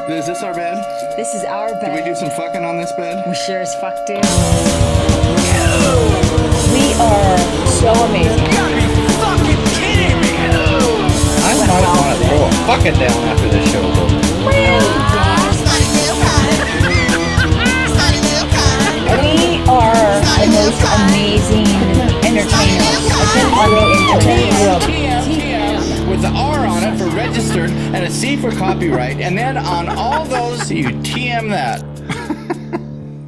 Is this our bed? This is our bed. Did we do some fucking on this bed? We sure as fuck do. We are so amazing. You gotta be fucking kidding me! I might want to throw a fucking down after this show is over. We are the most amazing entertainers on the internet. With the R on it for registered and a C for copyright, and then on all those you TM that.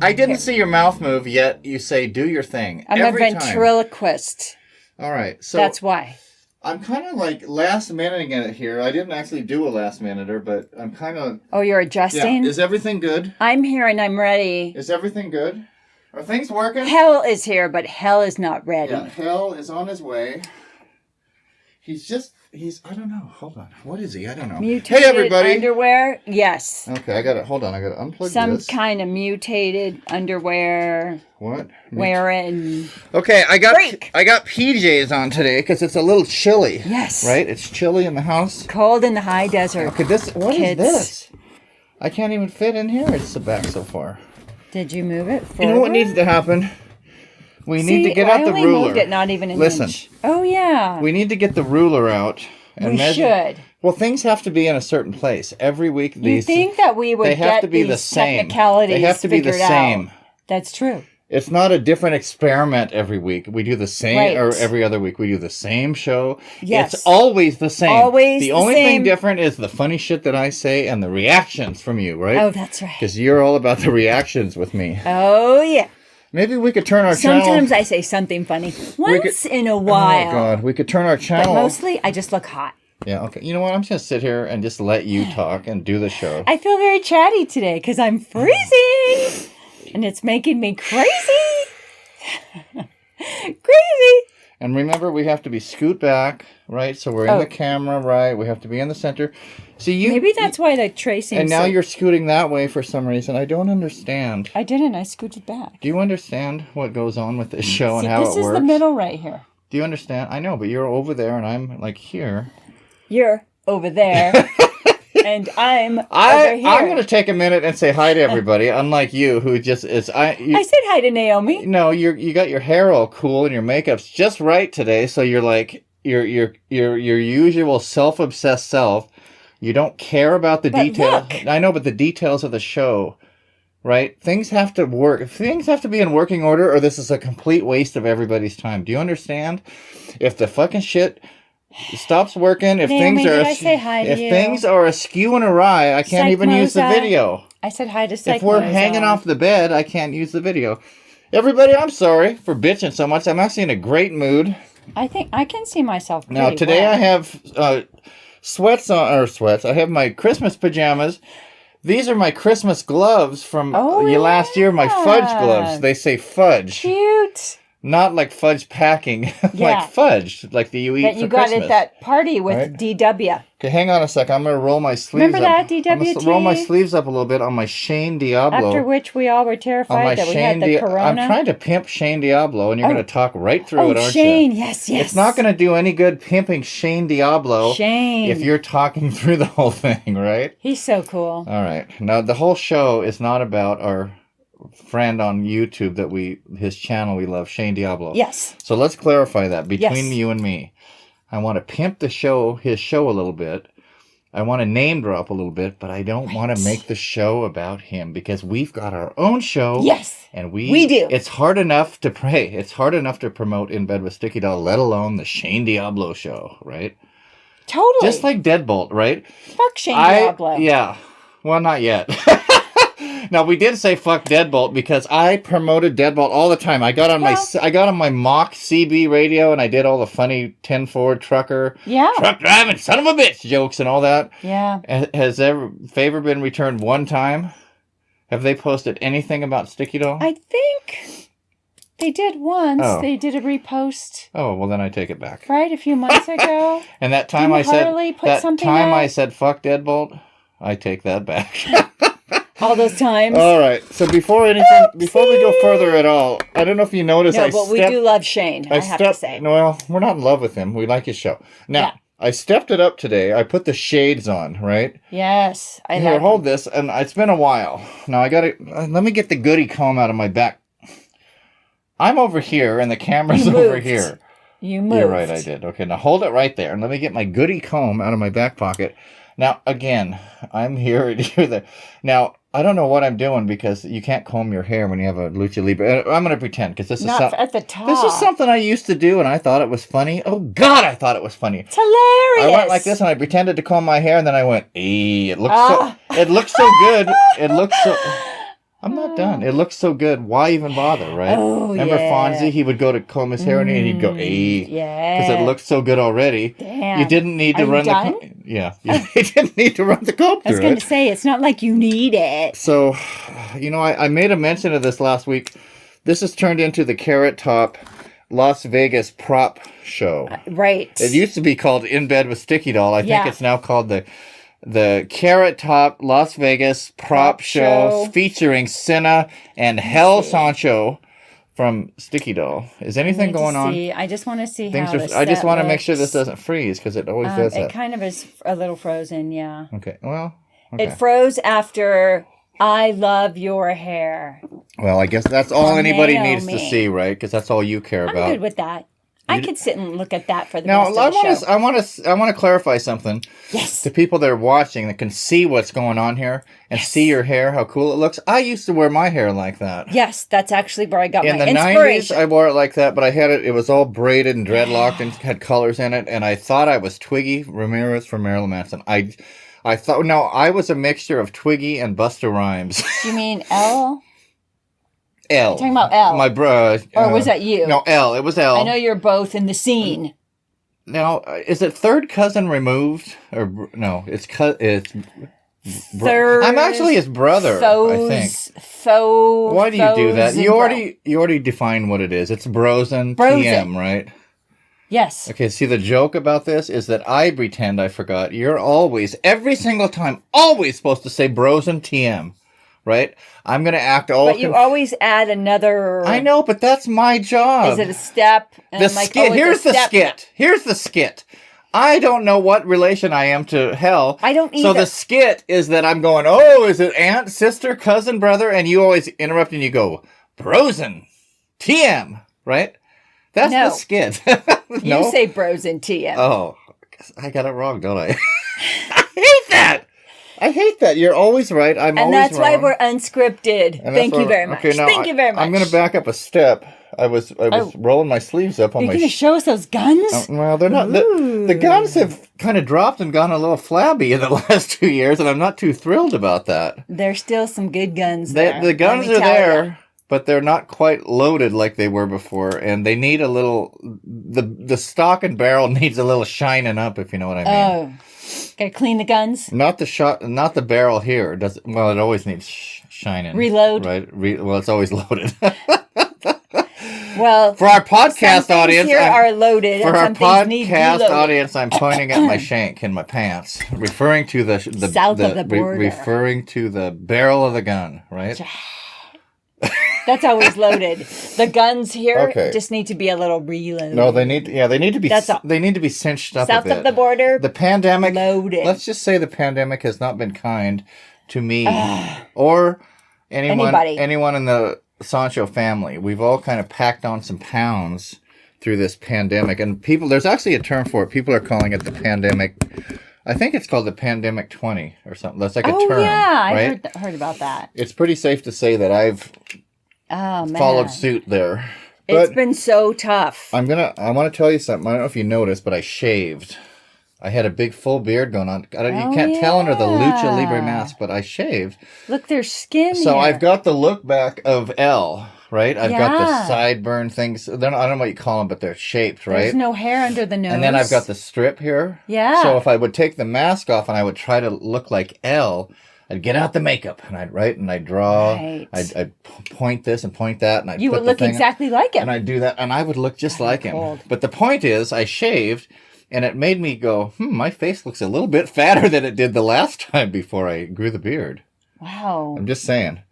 I didn't see your mouth move yet. You say, do your thing. I'm every a ventriloquist. Time. All right. So that's why. I'm kind of like last minuting it here. I didn't actually do a last minuter, but I'm kind of... Oh, you're adjusting? Yeah. Is everything good? I'm here and I'm ready. Is everything good? Are things working? Hell is here, but hell is not ready. Yeah, hell is on his way. I don't know. Hold on. What is he? I don't know. Mutated hey, everybody. Underwear? Yes. Okay, hold on. I got to unplug Some this. kind of mutated underwear. What? Wearing. Okay, I got Freak. PJs on today because it's a little chilly. Yes. Right? It's chilly in the house. Cold in the high desert. Okay, what is Kids. this? I can't even fit in here. It's back so far. Did you move it forward? You know what needs to happen? We need to get I out the only ruler. moved it not even an Listen. inch. Oh, yeah. We need to get the ruler out. And We measure. should. Well, things have to be in a certain place. Every week, You think that we would they have get to be these the same. technicalities They have to be the figured same. out. That's true. It's not a different experiment every week. We do the same, Right. or every other week. We do the same show. Yes. It's always the same. Always the the only same. thing different is the funny shit that I say and the reactions from you, right? Oh, that's right. Because you're all about the reactions with me. Oh, yeah. Maybe we could turn our channel... Sometimes I say something funny. Once in a while. Oh, God. We could turn our But channel... mostly, I just look hot. Yeah, okay. You know what? I'm just going to sit here and just let you talk and do the show. I feel very chatty today because I'm freezing. And it's making me crazy. Crazy. And remember, we have to be scoot back, right? So we're in the camera, right? We have to be in the center. See, Maybe that's why the tracing. And now you're scooting that way for some reason. I don't understand. I didn't. I scooted back. Do you understand what goes on with this show and how it works? This is the middle right here. Do you understand? I know, but you're over there and I'm like here. You're over there. And I'm over here. I'm going to take a minute and say hi to everybody, unlike you, who just is... I said hi to Naomi. No, you got your hair all cool and your makeup's just right today, so you're like your usual self-obsessed self. You don't care about the details. Look. I know, but the details of the show, right? Things have to work. Things have to be in working order, or this is a complete waste of everybody's time. Do you understand? If the fucking shit stops working, if Naomi, things are did I say hi to you? things are askew and awry, I can't even use the video. I said hi to Psych If we're Moza. hanging off the bed, I can't use the video. Everybody, I'm sorry for bitching so much. I'm actually in a great mood. I think I can see myself. Now today well. I have sweats. I have my Christmas pajamas. These are my Christmas gloves from last year. My fudge gloves. They say fudge. Cute. Not like fudge packing, like fudge, like you eat that for you got Christmas. at that party with DW. Okay, hang on a second. I'm going to roll my sleeves Remember up. that, DWT? I'm going to roll my sleeves up a little bit on my Shane Diablo. After which we all were terrified that we had the corona. I'm trying to pimp Shane Diablo, and you're going to talk right through it, aren't Shane, you? yes. It's not going to do any good pimping Shane Diablo if you're talking through the whole thing, right? He's so cool. All right. Now, the whole show is not about our friend on YouTube his channel we love, Shane Diablo. Yes. So let's clarify that between you and me. I want to pimp his show a little bit. I want to name drop a little bit, but I don't want to make the show about him because we've got our own show. Yes. And we do. It's hard enough to pray. It's hard enough to promote In Bed with Sticky Doll, let alone the Shane Diablo show, right? Totally. Just like Deadbolt, right? Fuck Shane Diablo. Yeah. Well, not yet. Now we did say fuck Deadbolt because I promoted Deadbolt all the time. I got on my Moxee CB radio and I did all the funny 10-Ford trucker, truck driving son of a bitch jokes and all that. Yeah. Has favor been returned one time? Have they posted anything about Sticky Doll? I think they did once. Oh. They did a repost. Oh, well then I take it back. Right, a few months ago. And that time I said fuck Deadbolt, I take that back. All those times. All right. So before we go further at all, I don't know if you noticed. No, but we do love Shane. I have to say. Well, we're not in love with him. We like his show. Now, I stepped it up today. I put the shades on, right? Yes. Here, hold this. And it's been a while. Now, I got to... let me get the goody comb out of my back. I'm over here, and the camera's over here. You moved. You're right, I did. Okay, now hold it right there. And let me get my goody comb out of my back pocket. Now, again, I'm here and you're there. Now, I don't know what I'm doing because you can't comb your hair when you have a lucha libre. I'm going to pretend because this is at the top. This is something I used to do and I thought it was funny. Oh God, I thought it was funny. It's hilarious. I went like this and I pretended to comb my hair and then I went, it looks so good. It looks so... I'm not done. It looks so good. Why even bother, right? Oh, Remember Fonzie? He would go to comb his hair and he'd go, yeah. because it looks so good already. Damn. You didn't need to Are run you done? the... Yeah. You didn't need to run the comb I was through going it. to say, it's not like you need it. So, you know, I made a mention of this last week. This has turned into the Carrot Top Las Vegas prop show. Right. It used to be called In Bed with Sticky Doll. I think it's now called the Carrot Top Las Vegas prop show featuring Senna and Hell Sancho from Sticky Doll. Is anything going on? I just want to see Things how I just want to make sure this doesn't freeze because it always does that. It kind of is a little frozen, yeah. Okay, well... Okay. It froze after I love your hair. Well, I guess that's all anybody Naomi. needs to see, right? Because that's all you care about. I'm good with that. I could sit and look at that for the Now, rest of the show. I want to clarify something. Yes. To people that are watching that can see what's going on here and see your hair, how cool it looks. I used to wear my hair like that. Yes, that's actually where I got In my the 90s, inspiration. I wore it like that, but I had it was all braided and dreadlocked and had colors in it, and I thought I was Twiggy Ramirez from Marilyn Manson. I thought, no, I was a mixture of Twiggy and Busta Rhymes. You mean L? L. You're talking about L. My bro. Or was that you? No, L. It was L. I know you're both in the scene. Now, is it third cousin removed? Or no, it's Third. I'm actually his brother, I think. Why do you do that? You already defined what it is. It's Brosen TM, right? Yes. Okay, see, the joke about this is that I pretend I forgot. You're always, every single time, always supposed to say Brosen TM, right? I'm going to act all... But you always add another... I know, but that's my job. Is it a step? And The skit. Here's the skit. Here's the skit. I don't know what relation I am to Hell. I don't either. So the skit is that I'm going, oh, is it aunt, sister, cousin, brother? And you always interrupt and you go, Brosen TM, right? That's the skit. No? You say Brosen TM. Oh, I got it wrong, don't I? I hate that. I hate that. You're always right. I'm always wrong. And that's why we're unscripted. Thank you very much. Okay, now Thank you very much. I'm going to back up a step. I was rolling my sleeves up on You're my... going to show us those guns? Well, they're not... The guns have kind of dropped and gone a little flabby in the last 2 years, and I'm not too thrilled about that. There's still some good guns there. The guns are there, but they're not quite loaded like they were before, and they need a little... The stock and barrel needs a little shining up, if you know what I mean. Oh. Gotta clean the guns? Not the barrel here. It always needs shining. Reload? Right? Well, it's always loaded. Well, for our podcast audience, here are loaded. For and our some things need podcast reloaded. audience, I'm pointing at my shank in my pants, referring to the south of the border, referring to the barrel of the gun. Right? That's always loaded. The guns here just need to be a little reloaded. No, they need to be. That's all. They need to be cinched up south a bit. of the border. The pandemic. Loaded. Let's just say the pandemic has not been kind to me or anyone in the Sancho family. We've all kind of packed on some pounds through this pandemic, and there's actually a term for it. People are calling it the pandemic. I think it's called the pandemic 20 or something. That's like a term. Yeah, right? I heard about that. It's pretty safe to say that I've followed suit there. It's been so tough. I want to tell you something. I don't know if you noticed, but I shaved. I had a big full beard going on. You can't tell under the Lucha Libre mask, but I shaved. Look, there's skin So here. I've got the look back of L, right? I've got the sideburn things. I don't know what you call them, but they're shaped, right? There's no hair under the nose. And then I've got the strip here. Yeah. So if I would take the mask off and I would try to look like L, I'd get out the makeup and I'd write and I'd draw. Right. I'd point this and point that. And you would look exactly like him. And I'd do that and I would look just like him. But the point is, I shaved and it made me go, my face looks a little bit fatter than it did the last time before I grew the beard. Wow. I'm just saying.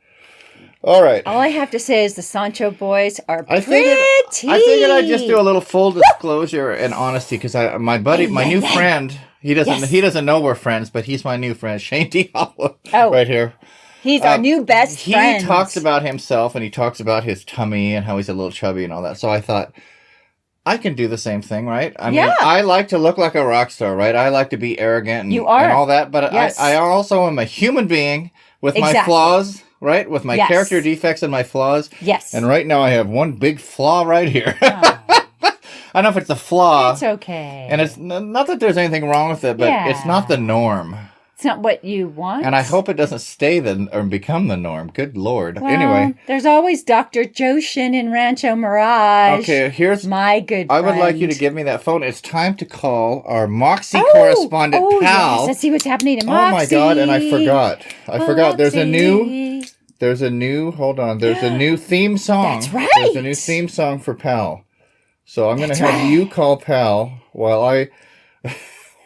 All right. All I have to say is the Sancho boys are pretty. I figured I'd just do a little full disclosure and honesty because my buddy, my new friend, he doesn't know we're friends, but he's my new friend, Shane D. Hollow, right here. He's our new best friend. He talks about himself and he talks about his tummy and how he's a little chubby and all that. So I thought, I can do the same thing, right? I mean, I like to look like a rock star, right? I like to be arrogant and all that, but I also am a human being with my flaws. Right? With my character defects and my flaws. Yes. And right now I have one big flaw right here. I don't know if it's a flaw. It's okay. And it's not that there's anything wrong with it, but it's not the norm. It's not what you want. And I hope it doesn't stay or become the norm. Good Lord. Well, anyway. There's always Dr. Joshin in Rancho Mirage. Okay, here's my good friend. I would like you to give me that phone. It's time to call our Moxee correspondent, P.A.L. Yes, let's see what's happening in Moxee. Oh my God, and I forgot. There's a new, hold on, there's a new theme song. That's right. There's a new theme song for P.A.L. So I'm going to have you call P.A.L. while I...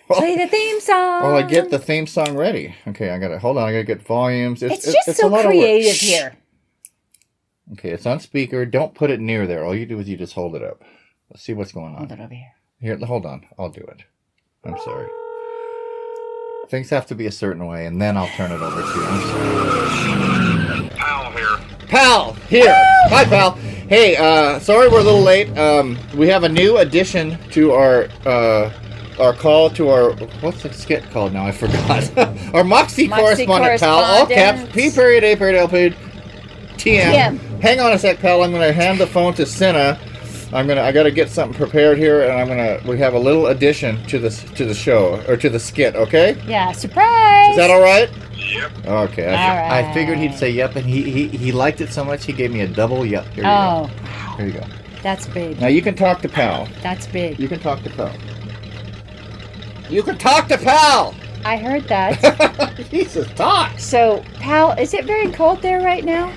play the theme song. While I get the theme song ready. Okay, I got to get volumes. It's just so creative here. Okay, it's on speaker. Don't put it near there. All you do is you just hold it up. Let's see what's going on. Hold it over here. Here, hold on. I'll do it. I'm sorry. Things have to be a certain way, and then I'll turn it over to you. I'm sorry. P.A.L. here. P.A.L. here. Hi, P.A.L. Hey, sorry we're a little late. We have a new addition to our call to our, what's the skit called now? I forgot. Our Moxee correspondent, P.A.L. All caps, P.A.L. Hang on a sec, P.A.L. I'm going to hand the phone to Cinna. I got to get something prepared here, and we have a little addition to the show, or to the skit, okay? Yeah, surprise! Is that all right? Yep. Okay. I figured he'd say yep, and he liked it so much he gave me a double yep. Here you go. Here you go. That's big. Now you can talk to P.A.L. That's big. You can talk to P.A.L. You can talk to P.A.L. I heard that. Jesus, talk. So, P.A.L, is it very cold there right now?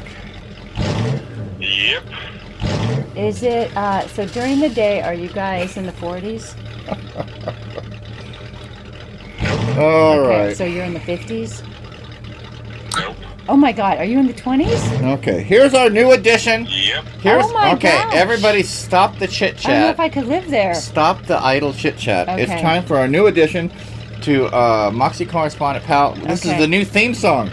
Yep. Is it, so during the day, are you guys in the 40s? All right. So you're in the 50s? Nope. Oh my God, are you in the 20s? Okay, here's our new addition. Yep. Gosh. Everybody stop the chit-chat. I don't know if I could live there. Stop the idle chit-chat. Okay. It's time for our new addition to Moxee correspondent, P.A.L. This is the new theme song.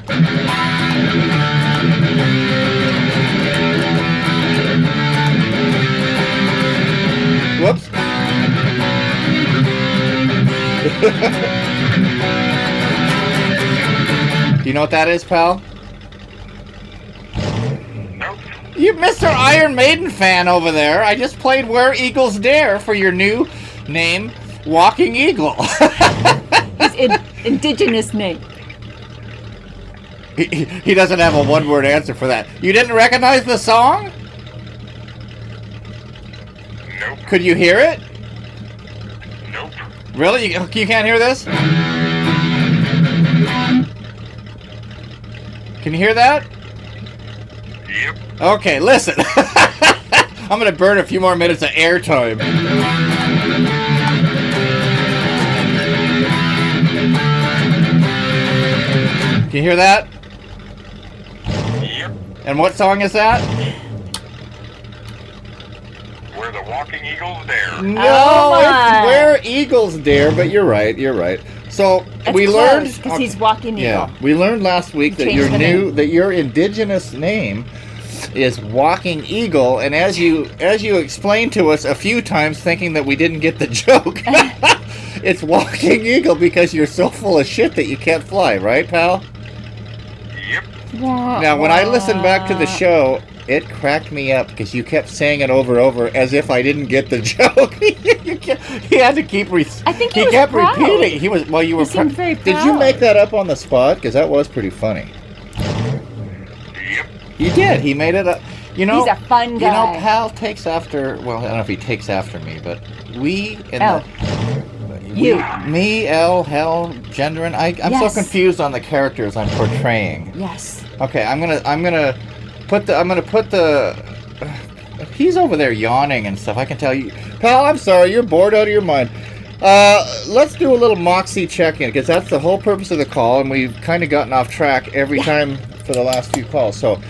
Whoops. Do you know what that is, P.A.L.? Nope. You Mr. Iron Maiden fan over there. I just played Where Eagles Dare for your new name, Walking Eagle. His indigenous name. He doesn't have a one-word answer for that. You didn't recognize the song? Nope. Could you hear it? Nope. Really? You can't hear this? Can you hear that? Yep. Okay, listen. I'm going to burn a few more minutes of airtime. Can you hear that? Yep. And what song is that? Where the walking eagles dare. No, it's Where Eagles Dare, but you're right. So we learned because he's Walking Eagle. Yeah, we learned last week that your indigenous name is Walking Eagle, and as you explained to us a few times, thinking that we didn't get the joke, it's Walking Eagle because you're so full of shit that you can't fly, right, P.A.L? Yep. Now, when I listened back to the show, it cracked me up because you kept saying it over and over as if I didn't get the joke. He had to keep. I think he kept proud. repeating. He was. Well, you were. Seemed very proud. Did you make that up on the spot? Because that was pretty funny. Yep. He did. He made it up. You know. He's a fun guy. You know, P.A.L takes after. Well, I don't know if he takes after me, but me, L, hell, gender, and I'm so confused on the characters I'm portraying. Yes. Okay, I'm gonna put the. He's over there yawning and stuff. I can tell you, P.A.L, I'm sorry, you're bored out of your mind. Let's do a little Moxee check-in because that's the whole purpose of the call, and we've kind of gotten off track every time for the last few calls. So,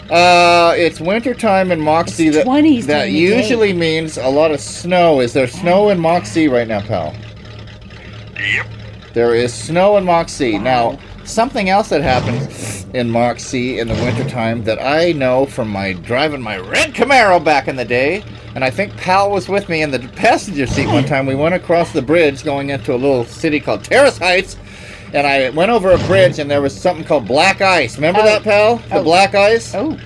It's wintertime in Moxee. It's 20s that during the usually day. means a lot of snow. Is there snow in Moxee right now, pal? Yep. There is snow in Moxee. Wow. Now, something else that happens in Moxee in the wintertime that I know from my driving my red Camaro back in the day, and I think P.A.L was with me in the passenger seat one time. We went across the bridge going into a little city called Terrace Heights, and I went over a bridge and there was something called black ice. Remember that, P.A.L? The black ice? Oh.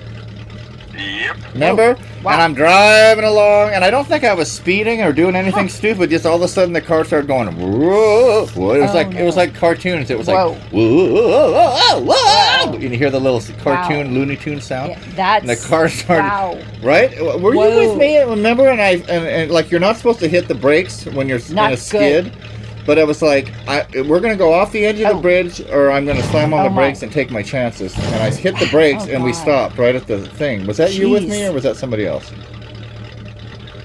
Yep. Remember? Wow. And I'm driving along, and I don't think I was speeding or doing anything stupid. Just all of a sudden, the car started going. Whoa! Whoa. It was like cartoons. It was Whoa. like whoa, whoa. You hear the little cartoon Looney Tune sound. Yeah, that's... And the car started. Wow. Right? Were you with me? Remember? And like you're not supposed to hit the brakes when you're Not in a skid. good. But it was like, we're going to go off the edge of the bridge, or I'm going to slam on the my. brakes and take my chances. And I hit the brakes, and we God. stopped right at the thing. Was that you with me, Jeez. or was that somebody else?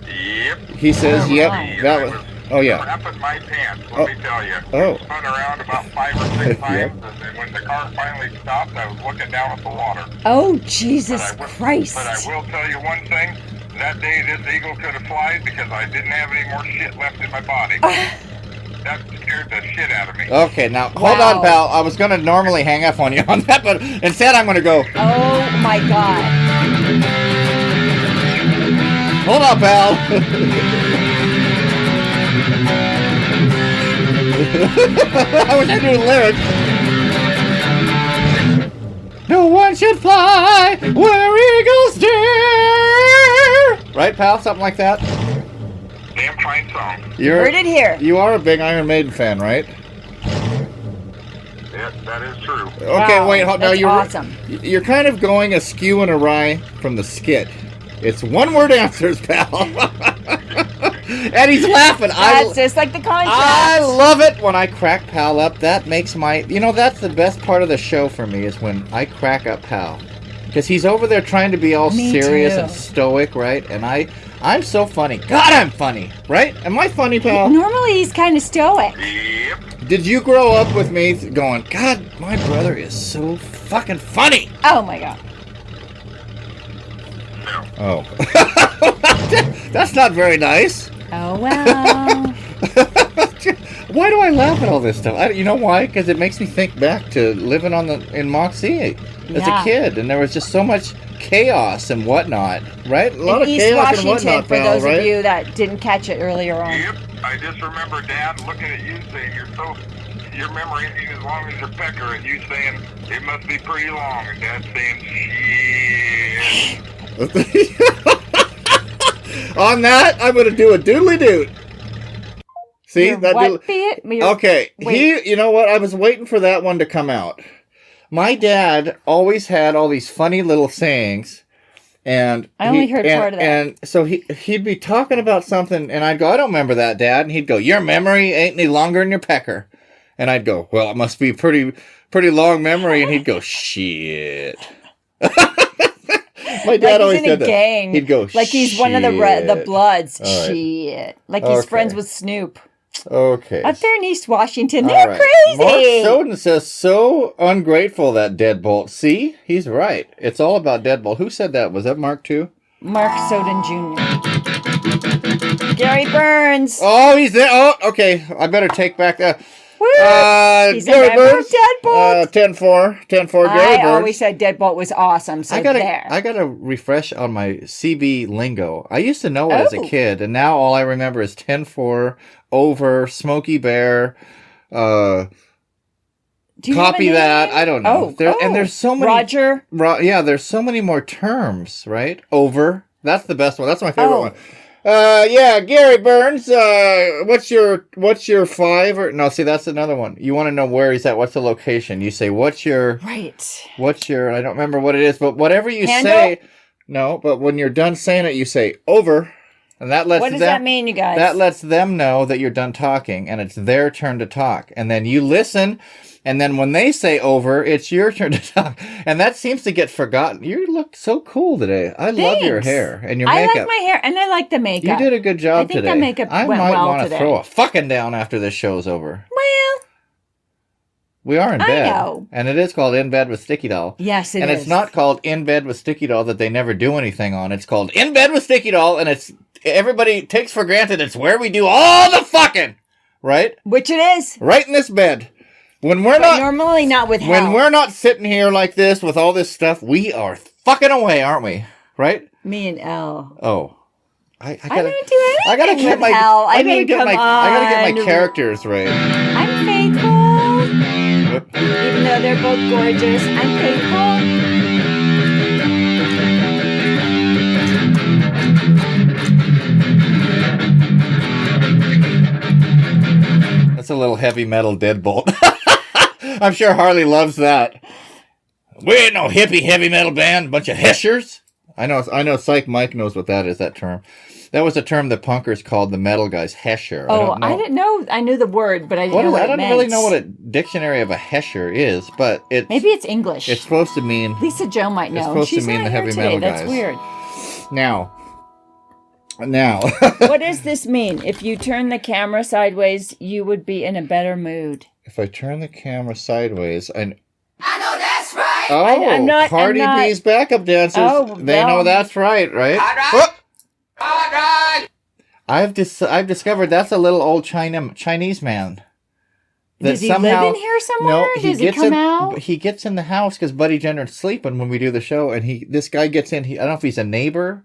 Yep. He says, yep. And That I was. Oh, yeah. Crapping my pants, let me tell you. Oh. Spun around about 5 or 6 times, and then when the car finally stopped, I was looking down at the water. Oh, Jesus But Christ. I will tell you one thing. That day, this eagle could have flied because I didn't have any more shit left in my body. That scared the shit out of me. Okay, now, hold on, pal. I was going to normally hang up on you on that, but instead I'm going to go, Oh, my God. hold on, pal. I wish I knew the lyrics. No one should fly where eagles dare. Right, pal? Something like that? Damn fine song. Heard it here. You are a big Iron Maiden fan, right? Yeah, that is true. Okay, Wow, wait. Now that's you're awesome. You're kind of going askew and awry from the skit. It's one-word answers, pal. And he's laughing. That's just like the contract. I love it when I crack P.A.L up. That makes my... You know, that's the best part of the show for me is when I crack up P.A.L. Because he's over there trying to be all Me serious too. and stoic, right? And I'm so funny. God, I'm funny, right? Am I funny, P.A.L? Normally he's kind of stoic. Yep. Did you grow up with me going, God, my brother is so fucking funny? Oh, my God. No. Oh. That's not very nice. Oh, well. Why do I laugh at all this stuff? You know why? Because it makes me think back to living in Moxee as a Yeah. kid, and there was just so much chaos and whatnot, right? A lot In of East chaos Washington, and whatnot, for pal, those right? of you that didn't catch it earlier on. Yep. I just remember Dad looking at you saying your memory ain't as long as your pecker, and you saying it must be pretty long, and Dad saying shit. On that, I'm going to do a doodly doot. See Your that? what be it? Your- Okay, wait. you know what? I was waiting for that one to come out. My dad always had all these funny little sayings, and I only heard part of that. And so he'd be talking about something, and I'd go, I don't remember that, Dad. And he'd go, your memory ain't any longer than your pecker. And I'd go, well, it must be pretty long memory. And he'd go, shit. My dad like always he's in a did that. gang. He'd go, like he's one of the "Shit." Bloods. All right. Shit. Like he's Okay. friends with Snoop. Okay. Up there in East Washington, All they're right. crazy. Mark Soden says, so ungrateful, that Deadbolt. See? He's right. It's all about Deadbolt. Who said that? Was that Mark too? Mark Soden Jr. Gary Burns. Oh, he's there. Oh, okay. I better take back that. Woo! He's a Gary member Burns. of Deadbolt. 10-4. 10-4 Gary Burns. I always said Deadbolt was awesome, so I there. gotta refresh on my CB lingo. I used to know it as a Oh. kid, and now all I remember is 10-4, Over, Smokey Bear, Do you have copy a that. name? I don't know. And there's so many. Roger. Yeah, there's so many more terms, right? Over. That's the best one. That's my favorite Oh. one. Yeah, Gary Burns. What's your 5 or no? See, that's another one. You want to know where he's at? What's the location? You say, what's your? Right. I don't remember what it is, but whatever you Handle? say. No, but when you're done saying it, you say over, and that lets What does them. that mean, you guys? That lets them know that you're done talking, and it's their turn to talk, and then you listen. And then when they say over, it's your turn to talk. And that seems to get forgotten. You look so cool today. I love your Thanks. hair and your I makeup. like my hair, and I like the makeup. You did a good job I think today. the makeup I went might well want to today. throw a fucking down after this show's over. Well, We are in bed. I know. And it is called In Bed with Sticky Doll. Yes, it is. And it's not called In Bed with Sticky Doll that they never do anything on. It's called In Bed with Sticky Doll, and it's everybody takes for granted it's where we do all the fucking, right? Which it is. Right in this bed. When we're not normally not with when Hal. we're not sitting here like this with all this stuff, we are fucking away, aren't we? Right? Me and Al. Oh. I don't do anything I gotta get my Hal. I gotta get my characters right. I'm faithful. Even though they're both gorgeous, I'm faithful. That's a little heavy metal deadbolt. I'm sure Harley loves that. We ain't no hippie heavy metal band, bunch of heshers. I know Psych Mike knows what that is, that term. That was a term the punkers called the metal guys, hesher. I didn't know. I knew the word, but I didn't know what it meant. I don't really know what a dictionary of a hesher is, but it's... Maybe it's English. It's supposed to mean... Lisa Joe might know. It's supposed She's to mean not the here heavy today. metal guys. That's weird. Now. What does this mean? If you turn the camera sideways, you would be in a better mood. If I turn the camera sideways, I know that's right. Oh, I'm not, Cardi B's backup dancers. Oh, they know that's right? I've discovered that's a little old Chinese man. Does he live in here somewhere? No, Does he come out? He gets in the house because Buddy Jenner's sleeping when we do the show, and this guy gets in. I don't know if he's a neighbor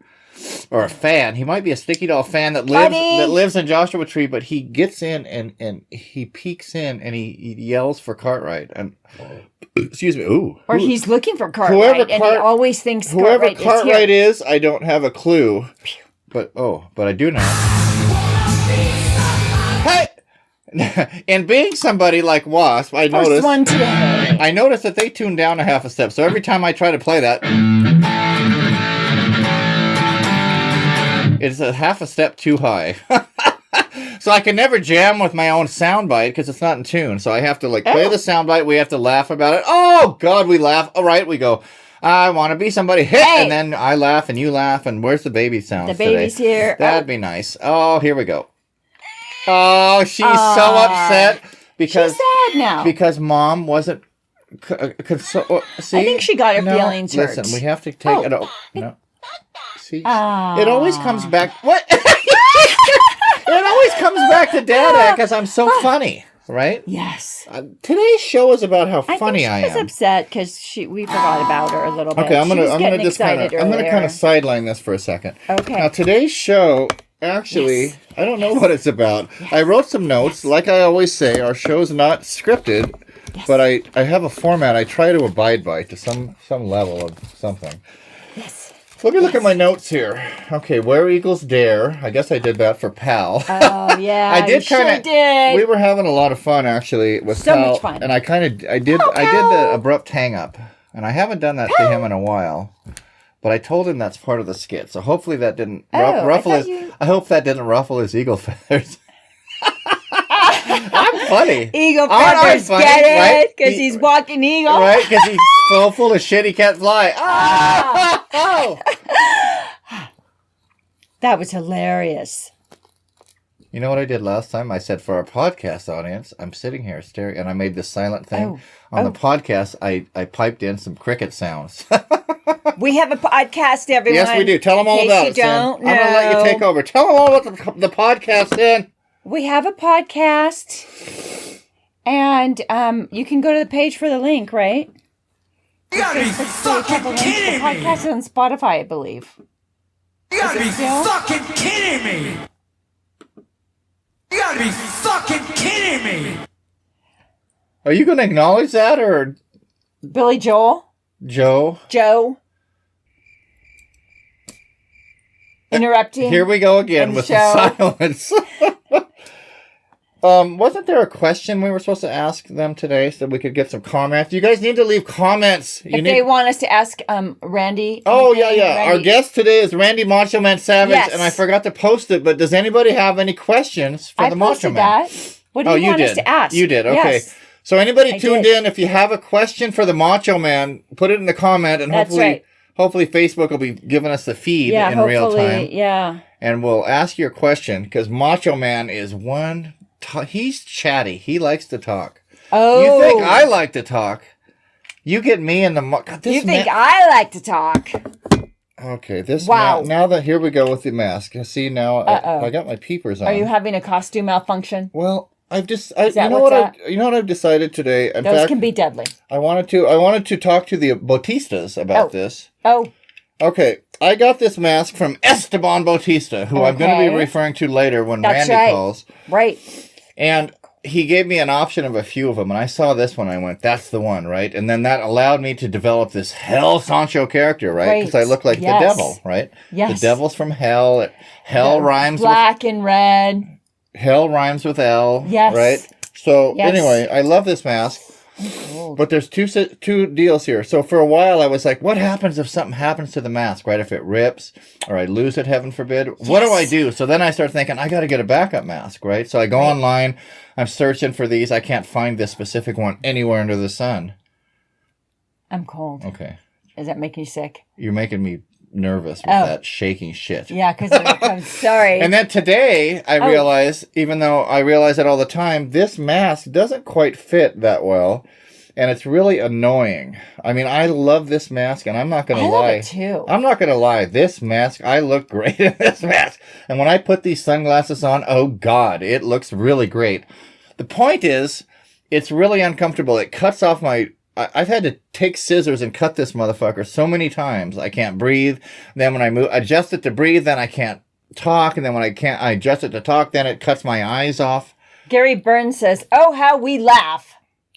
or a fan. He might be a Sticky Doll fan that lives in Joshua Tree, but he gets in and he peeks in and he yells for Cartwright and excuse me, or he's looking for Cartwright and he always thinks whoever Cartwright is, I don't have a clue, but I do know. Hey. And being somebody like Wasp, I noticed that they tuned down a half a step. So every time I try to play that, it's a half a step too high. So I can never jam with my own soundbite because it's not in tune. So I have to play the soundbite. We have to laugh about it. Oh God, we laugh. All right, we go. I want to be somebody hit, and then I laugh and you laugh. And where's the baby sounds? The baby's today? here. That'd be nice. Oh, here we go. Oh, she's so upset because she's sad now because Mom wasn't. See, I think she got her feelings hurt. Listen, we have to take it. No, see, it always comes back. What? It always comes back to Dada because I'm so funny, right? Yes. Today's show is about how funny I am. She was upset because we forgot about her a little bit. Okay, I'm gonna kind of sideline this for a second. Okay. Now today's show. Actually, I don't know what it's about. Yes. I wrote some notes. Like I always say, our show's not scripted, but I have a format I try to abide by to some level of something. Yes. Let me look at my notes here. Okay, Where Eagles Dare. I guess I did that for P.A.L. Oh, yeah, I did did. We were having a lot of fun, actually, with so P.A.L. much fun. And I did the abrupt hang-up. And I haven't done that to him in a while. But I told him that's part of the skit, so hopefully that didn't ruffle his. I hope that didn't ruffle his eagle feathers. I'm funny. Eagle feathers, get it? Because he's walking eagle, right? Because he's so full of shit he can't fly. Oh! That was hilarious. You know what I did last time? I said for our podcast audience, I'm sitting here staring, and I made this silent thing. On the podcast, I piped in some cricket sounds. We have a podcast, everyone. Yes, we do. Tell them all about it, Sam. I'm going to let you take over. Tell them all about the podcast, Sam. We have a podcast, and you can go to the page for the link, right? You gotta be fucking kidding me! The podcast is on Spotify, I believe. You gotta be fucking kidding me! You gotta be fucking kidding me! Are you going to acknowledge that, or... Billy Joel? Joe? Interrupting. Here we go again with the silence. Wasn't there a question we were supposed to ask them today so we could get some comments? You guys need to leave comments. They want us to ask Randy. Oh, yeah. Randy. Our guest today is Randy Macho Man Savage, and I forgot to post it, but does anybody have any questions for the Macho Man? That. What do you want us to ask? You did, okay. Yes. So anybody tuned in, if you have a question for the Macho Man, put it in the comment, and hopefully Facebook will be giving us the feed in real time. Yeah. And we'll ask your question, because Macho Man is he's chatty. He likes to talk. Oh. You think I like to talk? You get me in the... God, You think I like to talk? Okay, this... Wow. Now that... Here we go with the mask. See, now I got my peepers on. Are you having a costume malfunction? Well, I've just... Is that you know what's what I've decided today? In Those fact, can be deadly. I wanted to talk to the Bautistas about this. Oh. Okay, I got this mask from Esteban Bautista, who I'm going to be referring to later when Randy calls. Right. And he gave me an option of a few of them, and I saw this one. I went, that's the one, right? And then that allowed me to develop this Hell Sancho character, right? Because I look like the devil, right? Yes. The devil's from hell. Hell rhymes black and red. Hell rhymes with L. Yes. Right? So, anyway, I love this mask. But there's two deals here. So for a while I was like, what happens if something happens to the mask, right? If it rips or I lose it, heaven forbid. Yes. What do I do? So then I start thinking, I got to get a backup mask, right? So I go online. I'm searching for these. I can't find this specific one anywhere under the sun. I'm cold. Okay. Is that making you sick? You're making me nervous with that shaking shit. Yeah, because I'm sorry. And then today I realized, even though I realize it all the time, this mask doesn't quite fit that well. And it's really annoying. I mean, I love this mask, and I'm not going to lie. I love it too. I'm not going to lie. This mask, I look great in this mask. And when I put these sunglasses on, oh God, it looks really great. The point is, it's really uncomfortable. It cuts off my... I've had to take scissors and cut this motherfucker so many times. I can't breathe. Then when I adjust it to breathe, then I can't talk. And then when I adjust it to talk, then it cuts my eyes off. Gary Burns says, oh, how we laugh.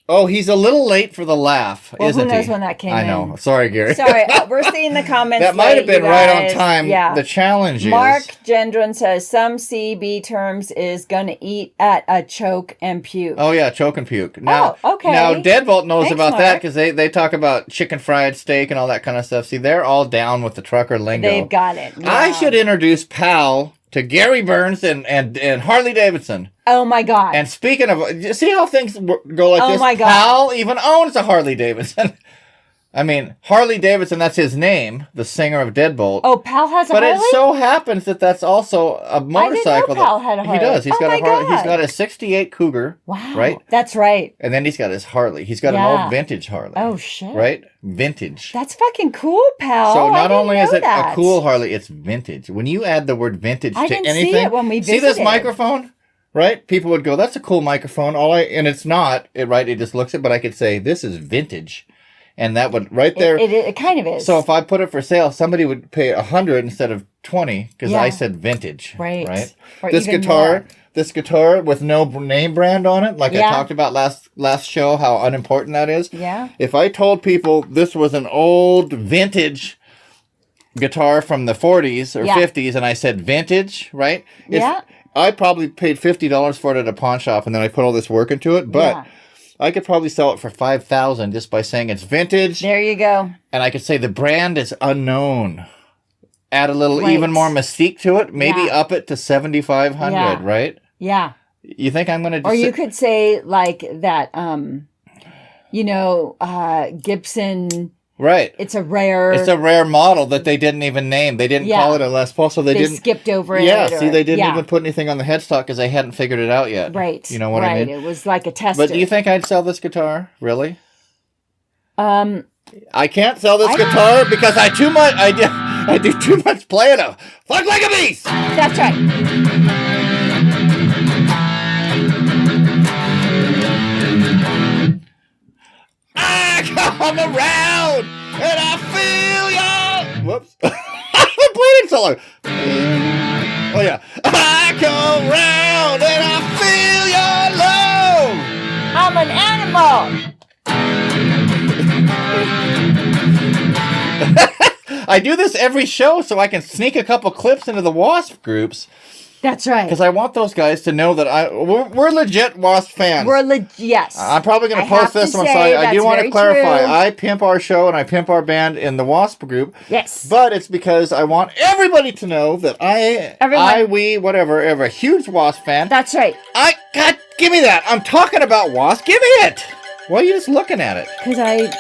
Oh, he's a little late for the laugh, well, isn't he? Who knows when that came in? I know. Sorry, Gary. Sorry. We're seeing the comments. That might have been right on time. Yeah. The challenge Mark Gendron says, some CB terms is going to eat at a choke and puke. Oh, yeah. Choke and puke. Now, okay. Now, Deadbolt knows about Mark. that because they talk about chicken fried steak and all that kind of stuff. See, they're all down with the trucker lingo. They've got it. Yeah. I should introduce P.A.L. to Gary Burns and Harley Davidson. Oh, my God. And speaking of... See how things go like this? Oh, my God. P.A.L. even owns a Harley Davidson. I mean, Harley Davidson, that's his name, the singer of Deadbolt. Oh, P.A.L. has a Harley? But it so happens that that's also a motorcycle. I didn't know P.A.L. had a Harley. He does. He's got a Harley. God. He's got a 68 Cougar. Wow. Right? That's right. And then he's got his Harley. He's got an old vintage Harley. Oh, shit. Right? Vintage. That's fucking cool, P.A.L. So not only is it a cool Harley, it's vintage. When you add the word vintage to anything. See it when we visited. See this microphone? Right? People would go, that's a cool microphone. And it's not, right? It just looks it, but I could say, this is vintage. And that would, right there. It kind of is. So if I put it for sale, somebody would pay $100 instead of $20 because I said vintage. Right. Right? Or this guitar with no name brand on it, like I talked about last show, how unimportant that is. Yeah. If I told people this was an old vintage guitar from the 40s or 50s and I said vintage, right? I probably paid $50 for it at a pawn shop and then I put all this work into it, but I could probably sell it for $5,000 just by saying it's vintage. There you go. And I could say the brand is unknown. Add a little even more mystique to it, maybe up it to $7,500, right? Yeah. You think I'm going to Or you could say like that Gibson. Right. It's a rare model that they didn't even name. They didn't call it a Les Paul, so they didn't skipped over it. Yeah, see, they didn't even put anything on the headstock because they hadn't figured it out yet. Right. You know what I mean? It was like a test. But do you think I'd sell this guitar? Really? I can't sell this guitar because I do too much playing of Fuck Like a Beast. That's right. I come around and I feel ya. Whoops. I've been playing it so long. Oh, yeah. I come around and I feel your love. I'm an animal. I do this every show so I can sneak a couple clips into the WASP groups. That's right. Because I want those guys to know that we're legit WASP fans. Yes. I'm probably going to post this one, so I do want to clarify. True. I pimp our show and I pimp our band in the WASP group. Yes. But it's because I want everybody to know that we, whatever, are a huge WASP fan. That's right. God, give me that. I'm talking about WASP. Give me it. Why are you just looking at it? Because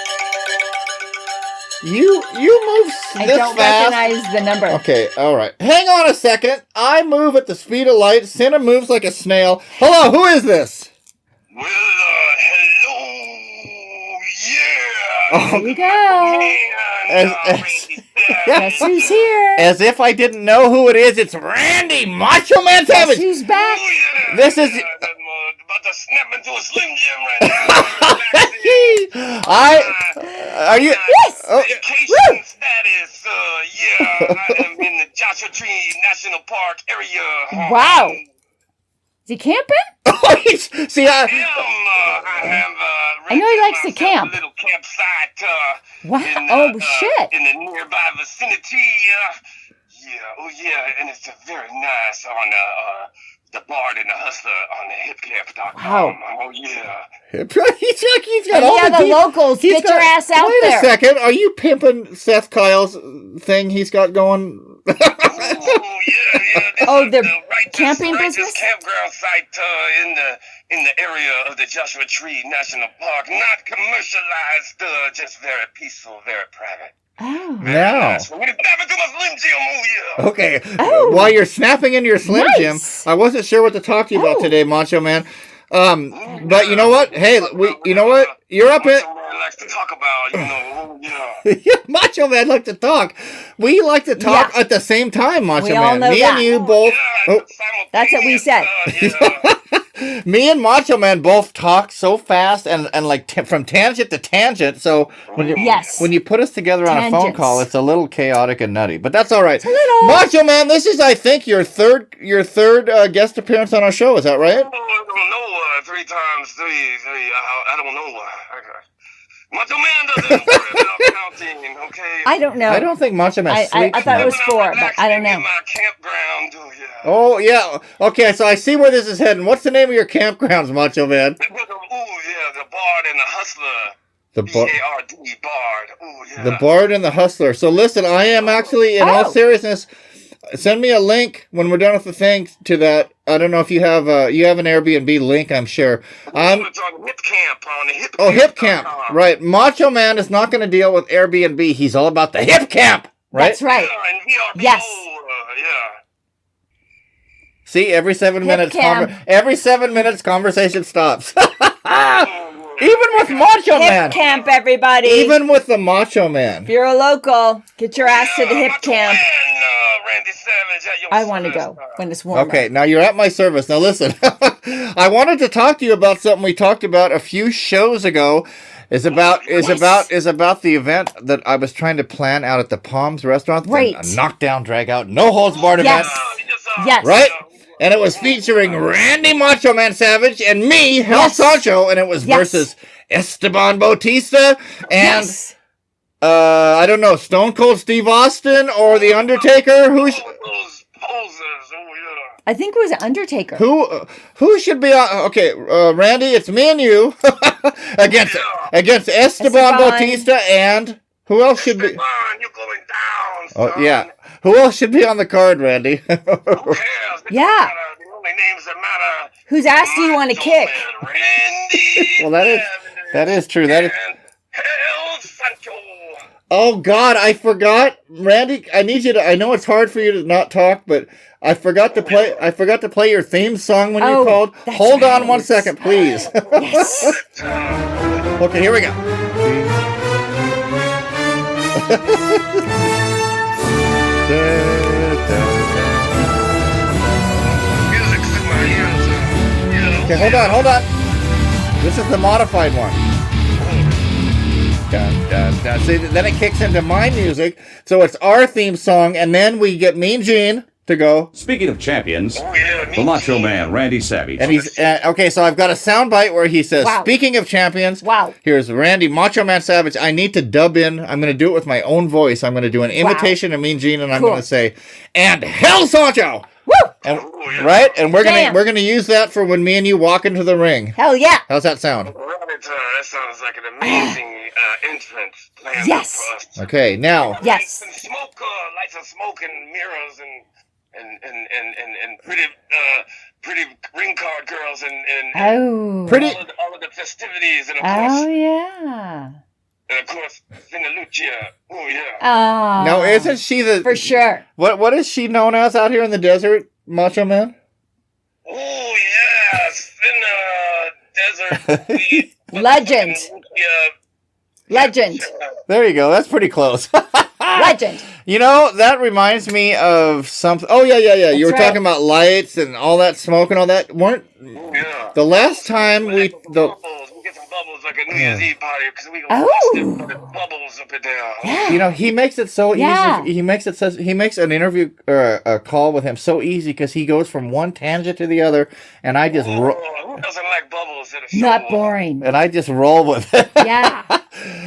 You move this fast. I don't recognize the number. Okay, all right. Hang on a second. I move at the speed of light. Cinna moves like a snail. Hello, who is this? Well, hello There you go. Guess who's here? As if I didn't know who it is, it's Randy Macho Man Guess Savage. who's back? This is. About to snap into a Slim Jim right now. Are you? Yes. Oh, Vacation status. Yeah, I am in the Joshua Tree National Park area. Wow. Is he camping? see, I have. I know he likes to rented camp. A little campsite. Wow. Shit. In the nearby vicinity. And it's very nice on the Bard and the Hustler on the hipcamp.com. Wow. Oh yeah. he's got all Yeah, the locals, he's get your ass out wait there. a second, are you pimping Seth Kyle's thing he's got going? Oh, the righteous camping business? campground site in the area of the Joshua Tree National Park. Not commercialized, just very peaceful, very private. Oh. Yeah. We're gonna dive into my Slim Jim. Oh yeah. Okay. Oh. While you're snapping into your Slim Nice. Jim, I wasn't sure what to talk to you about Oh. today, Macho Man. But you know what? Hey, you know what? You're up in. Macho Man likes to talk about, yeah. Macho Man like to talk. We like to talk Yeah. at the same time, Macho We Man. all know Me that. and you both. Yeah, Oh, That's what we said. me and Macho Man both talk so fast and like from tangent to tangent. So when you Yes. when you put us together on a phone Tangents. call, it's a little chaotic and nutty. But that's all right. A little. Macho Man, this is I think your third guest appearance on our show. Is that right? I don't know, 3 times 3. I don't know. Macho Man doesn't worry about counting, okay? I don't know. I don't think Macho Man I sleeps. thought it was much. 4, but I don't know. In my campground, yeah. Oh yeah. Okay, so I see where this is heading. What's the name of your campgrounds, Macho Man? The Bard and the Hustler. The bar. B-A-R-D, Bard. Ooh, yeah. The Bard and the Hustler. So listen, I am actually, in all Oh. seriousness, send me a link when we're done with the thing to that. I don't know if you have an Airbnb link, I'm sure. It's on Hip Camp, on the Hip Oh, Hip Camp. Camp. Right. Macho Man is not going to deal with Airbnb. He's all about the Hip Camp. Right? That's right. And VRBO, Yes. Yeah. See, every 7 minutes, Camp. every 7 minutes, conversation stops. Even with Macho Man. Hip camp, everybody. Even with the Macho Man. If you're a local, get your ass to the hip Macho camp. Man, Randy Savage at your I want to go service. when it's warm. Okay, now you're at my service. Now listen, I wanted to talk to you about something we talked about a few shows ago. Is about the event that I was trying to plan out at the Palms restaurant. Right. A knockdown, drag out, no holds barred Yes. event. Yes. Right? And it was featuring Randy Macho Man Savage and me, Hell Yes. Sancho, and it was Yes. versus Esteban Bautista and Yes. I don't know, Stone Cold Steve Austin or The Undertaker. Those posers, I think it was Undertaker. Who should be on? Okay, Randy, it's me and you against Esteban Bautista and who else should be? Esteban, you're going down, Oh son. yeah, who else should be on the card, Randy? Who cares? It Yeah. doesn't matter. The only names that matter. Whose ass do you want to Macho kick? Man Randy Well, that is true. That is. and Hell Sancho. Oh God, I forgot, Randy. I need you to. I know it's hard for you to not talk, but I forgot to play. I forgot to play your theme song when you Oh, called. that's Hold on right. 1 second, please. Yes. Okay, here we go. Music's in my ears. Yeah. Okay, hold on. This is the modified one. Dun, dun, dun. See, then it kicks into my music, so it's our theme song, and then we get Mean Gene to go. Speaking of champions, Oh, yeah, the Macho Man, Randy Savage. And he's okay. So I've got a soundbite where he says, Wow. "Speaking of champions, Wow. Here's Randy Macho Man Savage. I need to dub in. I'm going to do it with my own voice. I'm going to do an imitation of Mean Gene, and I'm Cool. going to say, and Hell Sancho, Woo! and, Oh, yeah. right? And we're Damn. gonna use that for when me and you walk into the ring. Hell yeah. How's that sound? That sounds like an amazing entrance plan Yes. for us. Okay, now Yes. Lights and smoke and mirrors and pretty ring card girls and Oh. pretty. all of the festivities and of Oh yeah. course Lucia. Oh yeah. Oh. Now isn't she the For sure. What is she known as out here in the desert, Macho Man? Oh yes. In the desert. Legend. Legend. There you go. That's pretty close. Legend. You know, that reminds me of something. Oh, yeah. You were right. talking about lights and all that smoke and all that. The last time We get some bubbles like a New Year's Eve party because we gonna bubbles up in there. You know, he makes it so Yeah. easy. He makes an interview or a call with him so easy because he goes from one tangent to the other, and I just Who doesn't like bubbles at a show? Not boring. and I just roll with it. Yeah.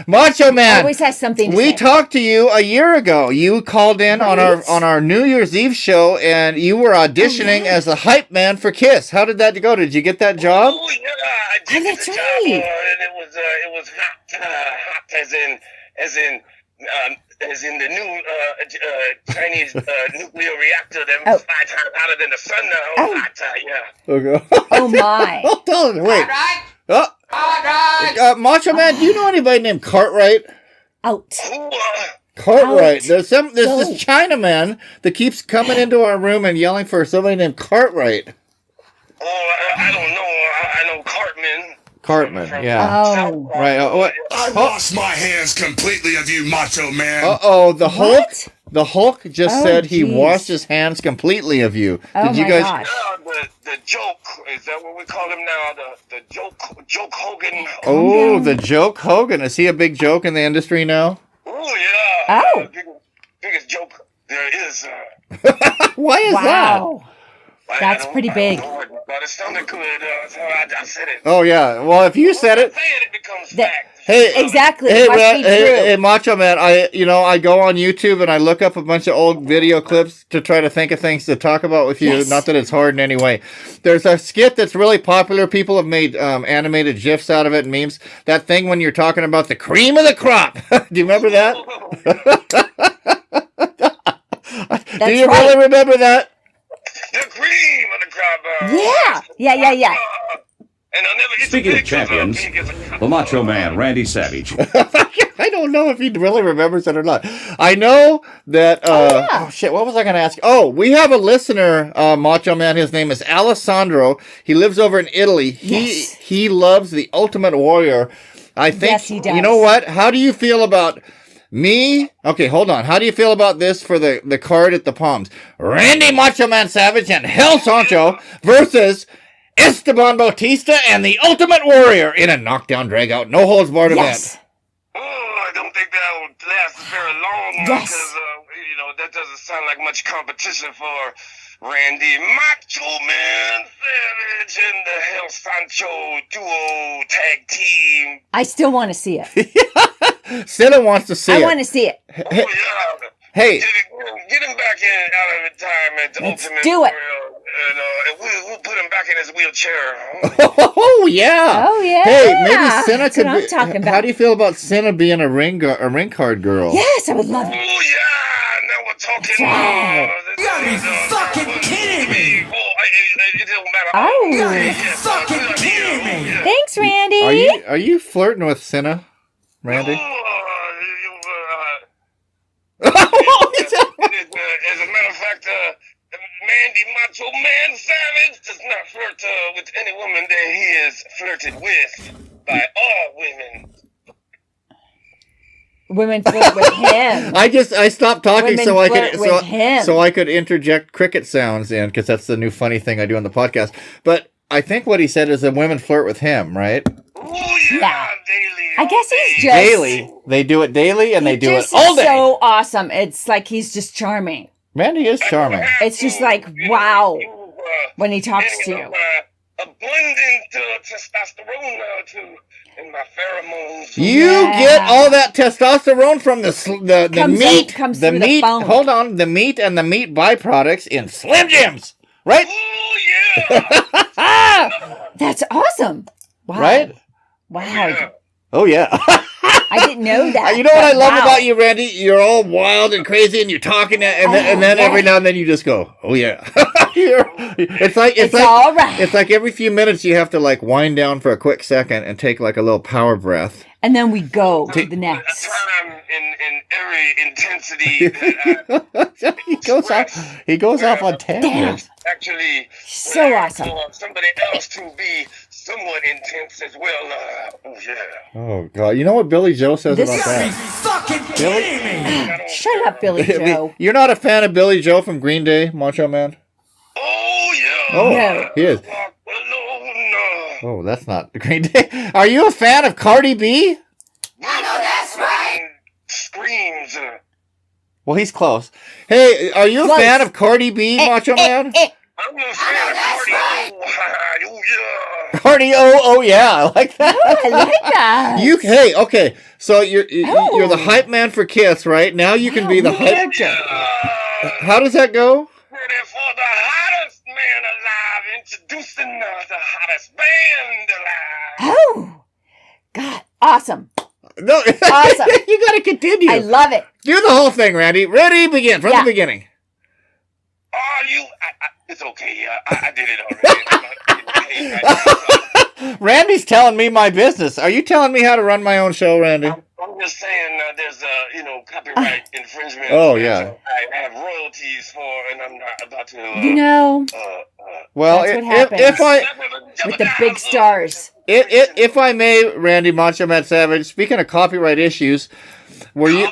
Macho Man. Always has something to We say. talked to you a year ago. You called in on our New Year's Eve show, and you were auditioning as the hype man for Kiss. How did that go? Did you get that job? Oh yeah, I did that's the job, right. and it was hot as in the new Chinese nuclear reactor that was 5 times hotter than the sun now. Hot, yeah. Okay. Oh my. Tell him. Wait. Macho Man, do you know anybody named Cartwright? Out. Who, Cartwright. Out. There's this Chinaman that keeps coming into our room and yelling for somebody named Cartwright. I don't know. I know Cartman. Cartman, yeah. Oh. Right. I wash my hands completely of you, Macho Man. Uh-oh, the Hulk. What? The Hulk just Oh, said he geez. washed his hands completely of you. Oh Did you my guys? gosh. The joke, is that what we call him now? The joke Hogan. Oh, the joke Hogan. Is he a big joke in the industry now? Oh yeah. Oh. Biggest joke there is. Why is Wow. I That's don't- pretty I big. don't know it, but it sounded good, so I said it. Oh yeah. Well, if you said it. Say it becomes That- fact. Hey, Exactly. Hey, It must Rat- be hey, true. hey, Macho Man, I go on YouTube and I look up a bunch of old video clips to try to think of things to talk about with you. Yes. Not that it's hard in any way. There's a skit that's really popular. People have made animated GIFs out of it and memes. That thing when you're talking about the cream of the crop. Do you remember that? Do you right. really remember that? The cream of the crop. Yeah. And I'll never get Speaking the of pictures champions, King gets a- the Macho Man, Randy Savage. I don't know if he really remembers it or not. I know that. Oh shit! What was I going to ask? Oh, we have a listener, Macho Man. His name is Alessandro. He lives over in Italy. He loves the Ultimate Warrior. I think. Yes, he does. You know what? How do you feel about me? Okay, hold on. How do you feel about this for the card at the Palms? Randy Macho Man Savage and Hell Sancho versus Esteban Bautista and the Ultimate Warrior in a knockdown, drag-out, no-holds-barred event. Oh, I don't think that will last very long Yes. because, that doesn't sound like much competition for Randy Macho Man Savage and the Hell Sancho duo tag team. I still want to see it. Silla wants to see I it. want to see it. Oh, yeah. Hey, Get him back in out of time at the Let's Ultimate do it. Warrior, and we'll put him back in his wheelchair. oh yeah. Oh, yeah. Hey, maybe Senna That's could what I'm be. talking How about. do you feel about Senna being a ring card girl? Yes, I would love Oh, it. yeah. Now we're talking. right. You gotta be fucking kidding me. It don't matter. Oh. You gotta be fucking kidding me. Yeah. Thanks, Randy. Are you flirting with Senna, Randy? As a matter of fact, Mandy Macho Man Savage does not flirt with any woman that he is flirted with by all women. Women flirt with him. I stopped talking Women so I flirt could with him. so I could interject cricket sounds in because that's the new funny thing I do on the podcast. But I think what he said is that women flirt with him, right? Oh yeah, Yeah. daily. I guess all he's day. just Daily, they do it daily, and they do it just all is day. so awesome. It's like he's just charming. Randy is charming. It's just like, wow, when he talks to you. Abundant testosterone now too in my pheromones. You Yeah. get all that testosterone from the Comes meat, out- comes the through the meat. phone. Hold on, the meat and the meat byproducts in Slim Jims, right? Oh yeah. That's awesome. Wow. Right? Wow. Yeah. Oh yeah. I didn't know that. You know what I but love wow. about you, Randy? You're all wild and crazy, and you're talking, and then yeah. every now and then you just go, "Oh yeah." it's like all right. It's like every few minutes you have to like wind down for a quick second and take like a little power breath. And then we go to the A next. time in every intensity that he goes off on tangents. actually So allow awesome. for somebody else to be somewhat intense as well. Oh yeah. Oh God! You know what Billy Joe says This about is- You gotta be that? fucking kidding me! Shut up, Billy Joe. You're not a fan of Billy Joe from Green Day, Macho Man? Oh yeah. Oh, No. he is. Walk alone. Oh, that's not Green Day. Are you a fan of Cardi B? I know that's right. Screams. Well, he's close. Hey, are you a Close. fan of Cardi B, Macho Man? I'm a fan of Cardi. Oh yeah. Cardi, oh yeah, I like that. Oh, I like that. Hey, okay, so you're the hype man for Kiss, right? Now you can be the hype. How does that go? Ready for the hottest man alive, introducing the hottest band alive. Oh, God, awesome. No, Awesome. you got to continue. I love it. Do the whole thing, Randy. Ready, begin from Yeah. the beginning. Are you? It's okay. I did it already. Randy's telling me my business. Are you telling me how to run my own show, Randy? I'm just saying there's copyright infringement. Oh, yeah. So I have royalties for, and I'm not about to. You know, Well, That's what happens. with the big stars. If I may, Randy Macho Man Savage, speaking of copyright issues, were you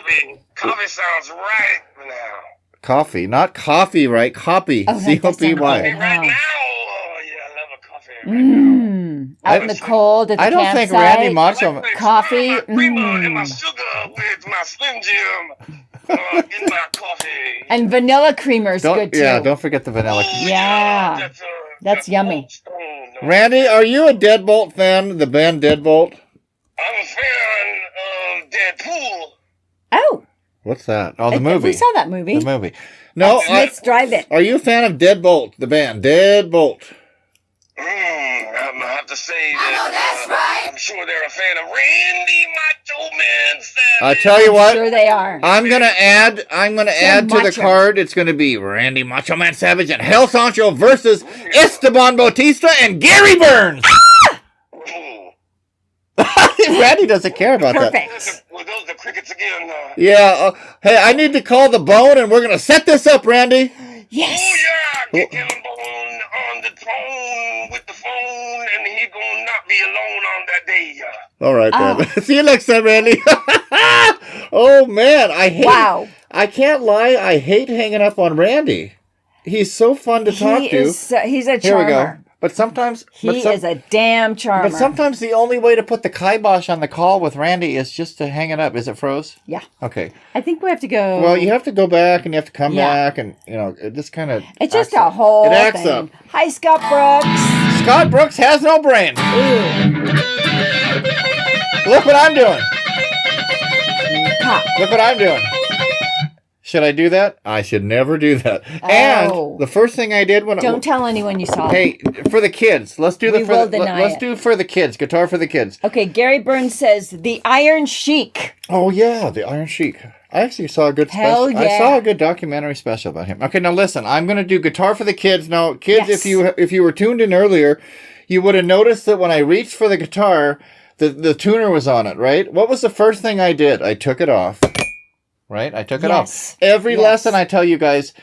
Coffee sounds right now. coffee, not coffee, right? Copy, Oh, that does sound COPY. good. Right Wow. now. Oh yeah, I love a coffee. Right now. Out in the cold at the I don't think campsite. Randy Macho. Coffee, My creamer and my sugar with my Slim Jim in my coffee. And vanilla creamer is good too. Don't forget the vanilla. Oh, Yeah. That's yummy. Old Stone. Randy, are you a Deadbolt fan? The band Deadbolt. I'm a fan of Deadpool. Oh, What's that? Oh, the movie. we saw that movie. The movie. No, Let's drive it. are you a fan of Deadbolt, the band? Deadbolt. I'm gonna have to say that I'm sure they're a fan of Randy Macho Man Savage. I tell you what. Sure they are. I'm gonna add to the macho. card. It's gonna be Randy Macho Man Savage and Hell Sancho versus Esteban Bautista and Gary Burns. Ooh. Randy doesn't care about that. Perfect. Well, those the crickets again. Yeah. Hey, I need to call the Bone, and we're gonna set this up, Randy. Yes. Oh yeah, get Kevin Bone on the phone with the phone, and he gonna not be alone on that day. All right, then. See you next time, Randy. Oh man, Wow. I can't lie. I hate hanging up on Randy. He's so fun to talk to. He's a charmer. Here we go. But sometimes He is a damn charmer. But sometimes the only way to put the kibosh on the call with Randy is just to hang it up. Is it froze? Yeah. Okay. I think we have to go. Well, you have to go back and you have to come Yeah. back and, it just kind of... It's just a whole It acts thing. up. Hi, Scott Brooks. Scott Brooks has no brain. Ooh. Look what I'm doing. Pop. Look what I'm doing. Should I do that? I should never do that. Oh. And the first thing I did when Don't tell anyone you saw it. Hey, for the kids, let's do We will deny let's it. do for the kids. Guitar for the kids. Okay, Gary Burns says the Iron Sheik. Oh yeah, the Iron Sheik. I actually saw a good Hell special. I yeah. saw a good documentary special about him. Okay, now listen, I'm going to do Guitar for the Kids. Now, kids, Yes. if you were tuned in earlier, you would have noticed that when I reached for the guitar, the tuner was on it, right? What was the first thing I did? I took it off. Right? I took it Yes. off. Every Yes. lesson I tell you guys,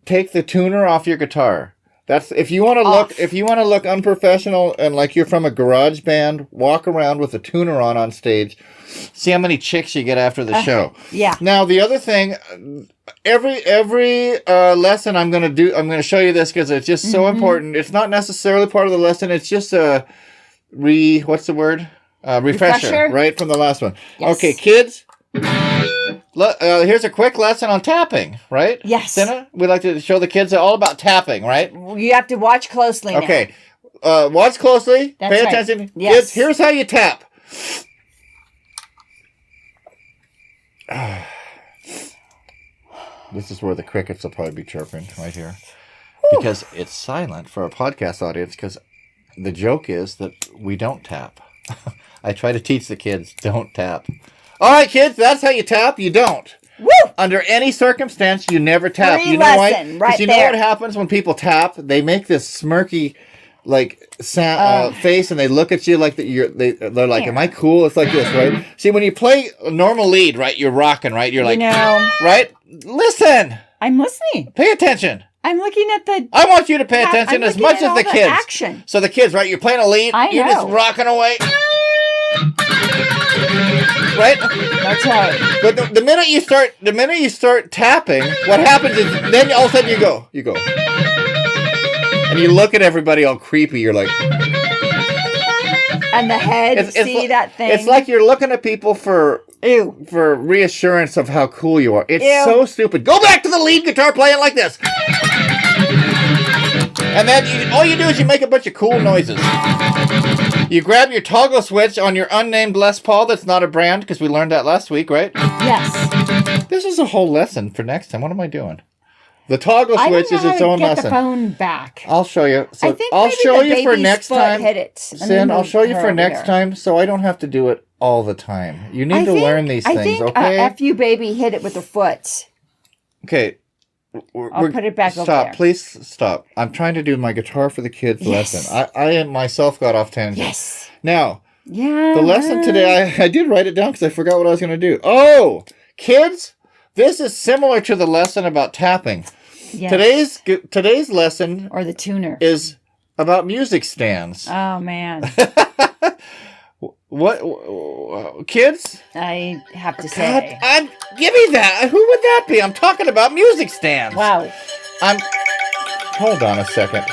take the tuner off your guitar. That's if you want to look unprofessional and like you're from a garage band, walk around with a tuner on stage. See how many chicks you get after the show. Yeah. Now the other thing, every lesson I'm going to show you this because it's just so important. It's not necessarily part of the lesson. It's just a what's the word? Refresher, right from the last one. Yes. Okay, kids. Look, here's a quick lesson on tapping, right? Yes. Senna, we like to show the kids all about tapping, right? You have to watch closely now. Okay. Watch closely. That's Pay right. attention. Yes. Kids, here's how you tap. This is where the crickets will probably be chirping, right here. Because it's silent for a podcast audience, because the joke is that we don't tap. I try to teach the kids, don't tap. All right, kids, that's how you tap. You don't. Woo! Under any circumstance, you never tap. Free You know why? lesson, 'Cause right you know there. what happens when people tap? They make this smirky, like face, and they look at you like they're like, "Am I cool?" It's like this, right? See, when you play a normal lead, right? You're rocking, right? You're like, You know. right? Listen, I'm listening. pay attention. I'm looking at the. I want you to pay attention I'm as much looking as at the all kids. action. So the kids, right? You're playing a lead. You're just know. rocking away. Right? That's right. But the minute you start tapping, what happens is then all of a sudden you go. And you look at everybody all creepy. You're like. And the head, see that thing? It's like you're looking at people for Ew. for reassurance of how cool you are. It's Ew. so stupid. Go back to the lead guitar playing like this. And then all you do is you make a bunch of cool noises. You grab your toggle switch on your unnamed Les Paul that's not a brand, because we learned that last week, right? Yes. This is a whole lesson for next time. What am I doing? The toggle switch is its own lesson. Get the phone back. I'll show you. So I think I'll maybe show the you for baby's next foot time. hit it, and Sin, then I'll show you her for over next there. time, so I don't have to do it all the time. You need to learn these things, I think okay? FU baby hit it with her foot. Okay. I'll put it back over there. Please stop. I'm trying to do my guitar for the kids lesson. I myself got off tangent. Yes. Now, yeah. the lesson today, I did write it down because I forgot what I was going to do. Oh, kids, this is similar to the lesson about tapping. Yes. Today's lesson or the tuner is about music stands. Oh man. What kids? I have to say. God, give me that. Who would that be? I'm talking about music stands. Wow. Hold on a second.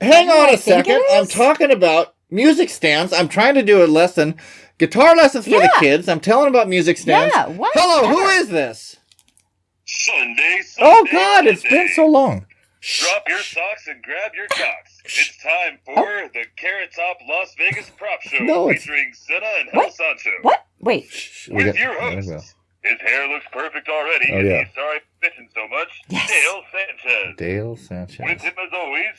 Hang on a second. I'm talking about music stands. I'm trying to do a lesson, guitar lessons for the kids. I'm telling about music stands. Yeah. What? Hello, who is this? Sunday, Oh God, it's been so long. Drop your socks and grab your cocks. It's time for the Carrot Top Las Vegas Prop Show featuring Senna and Hell Sancho. What? Wait. With your hosts. His hair looks perfect already, and he's sorry for bitching so much. Dale Sanchez. Dale Sanchez. With him as always,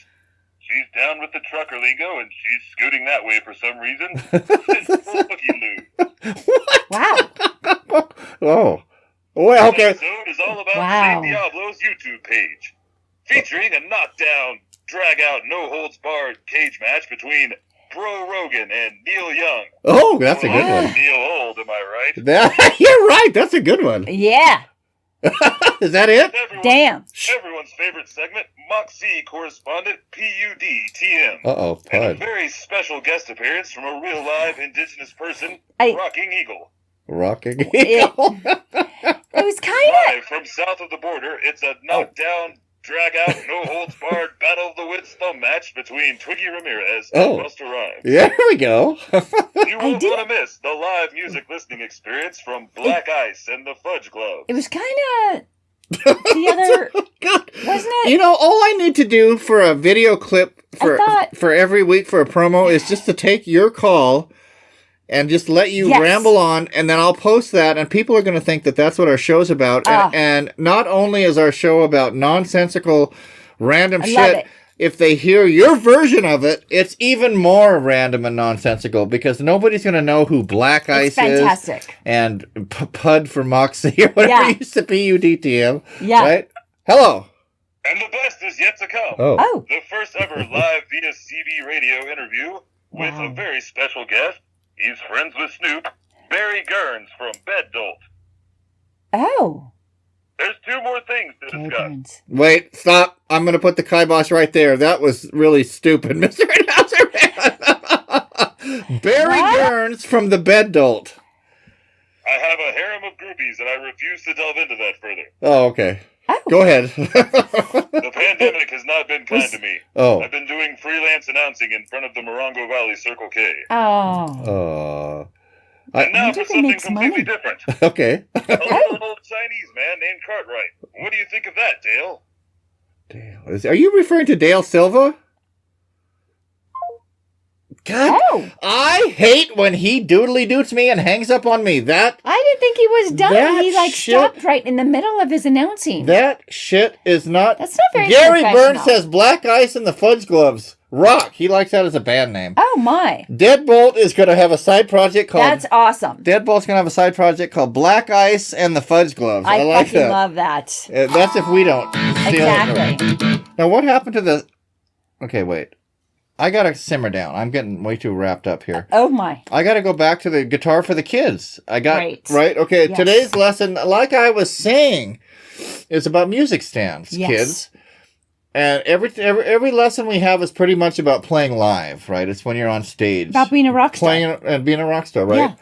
she's down with the trucker lingo, and she's scooting that way for some reason. Cookie Lou. Wow. Oh. Well, okay. This episode is all about San Diablo's YouTube page, featuring a knockdown, drag-out, no-holds-barred cage match between Bro Rogan and Neil Young. Oh, that's a good one. Neil Old, am I right? You're right. That's a good one. Yeah. Is that it? Damn. Everyone's favorite segment, Moxee Correspondent P.U.D.T.M. Uh-oh, And a Pud. very special guest appearance from a real live indigenous person, Rocking Eagle. Rocking Eagle. It was kind of... Live from south of the border, it's a knockdown, drag-out, no-holds-barred Battle of the Wits thumb match between Twiggy Ramirez and Busta Rhymes. Yeah, there we go. You won't want to miss the live music listening experience from Black Ice and the Fudge Glove. It was kind of... The other... Wasn't it? You know, all I need to do for a video clip for every week for a promo is just to take your call and just let you ramble on, and then I'll post that, and people are going to think that that's what our show's about. And not only is our show about nonsensical, random shit, if they hear your version of it, it's even more random and nonsensical, because nobody's going to know who Black Ice is. And Pud for Moxie, or whatever used to be, UDTM. Yeah. Right? Hello. And the best is yet to come. Oh. The first ever live via CB radio interview with a very special guest. He's friends with Snoop, Barry Gerns from Bed Dolt. Oh. There's two more things to discuss. Wait, stop. I'm going to put the kibosh right there. That was really stupid, Mr. Announcer Man. Barry Gerns from the Bed Dolt. I have a harem of groupies, and I refuse to delve into that further. Oh, okay. Go ahead. The pandemic has not been kind to me. Oh. I've been doing freelance announcing in front of the Morongo Valley Circle K. Oh. And now for something completely different. Okay. A little old Chinese man named Cartwright. What do you think of that, Dale? Dale. Are you referring to Dale Silva? God, I hate when he doodly doots me and hangs up on me. That I didn't think he was done. That He shit- stopped right in the middle of his announcing. that shit is not. That's not very Gary professional. Burns says Black Ice and the Fudge Gloves. Rock. He likes that as a band name. Oh my. Deadbolt is going to have a side project called. That's awesome. Deadbolt's going to have a side project called Black Ice and the Fudge Gloves. I like fucking that. love that. That's if we don't steal it. Exactly. Now, what happened to the... Okay, wait. I got to simmer down. I'm getting way too wrapped up here. Oh, my. I got to go back to the guitar for the kids. Right? Okay, Yes. Today's lesson, like I was saying, is about music stands, kids. And every lesson we have is pretty much about playing live, right? It's when you're on stage. About being a rock star. Playing and being a rock star, right? Yeah.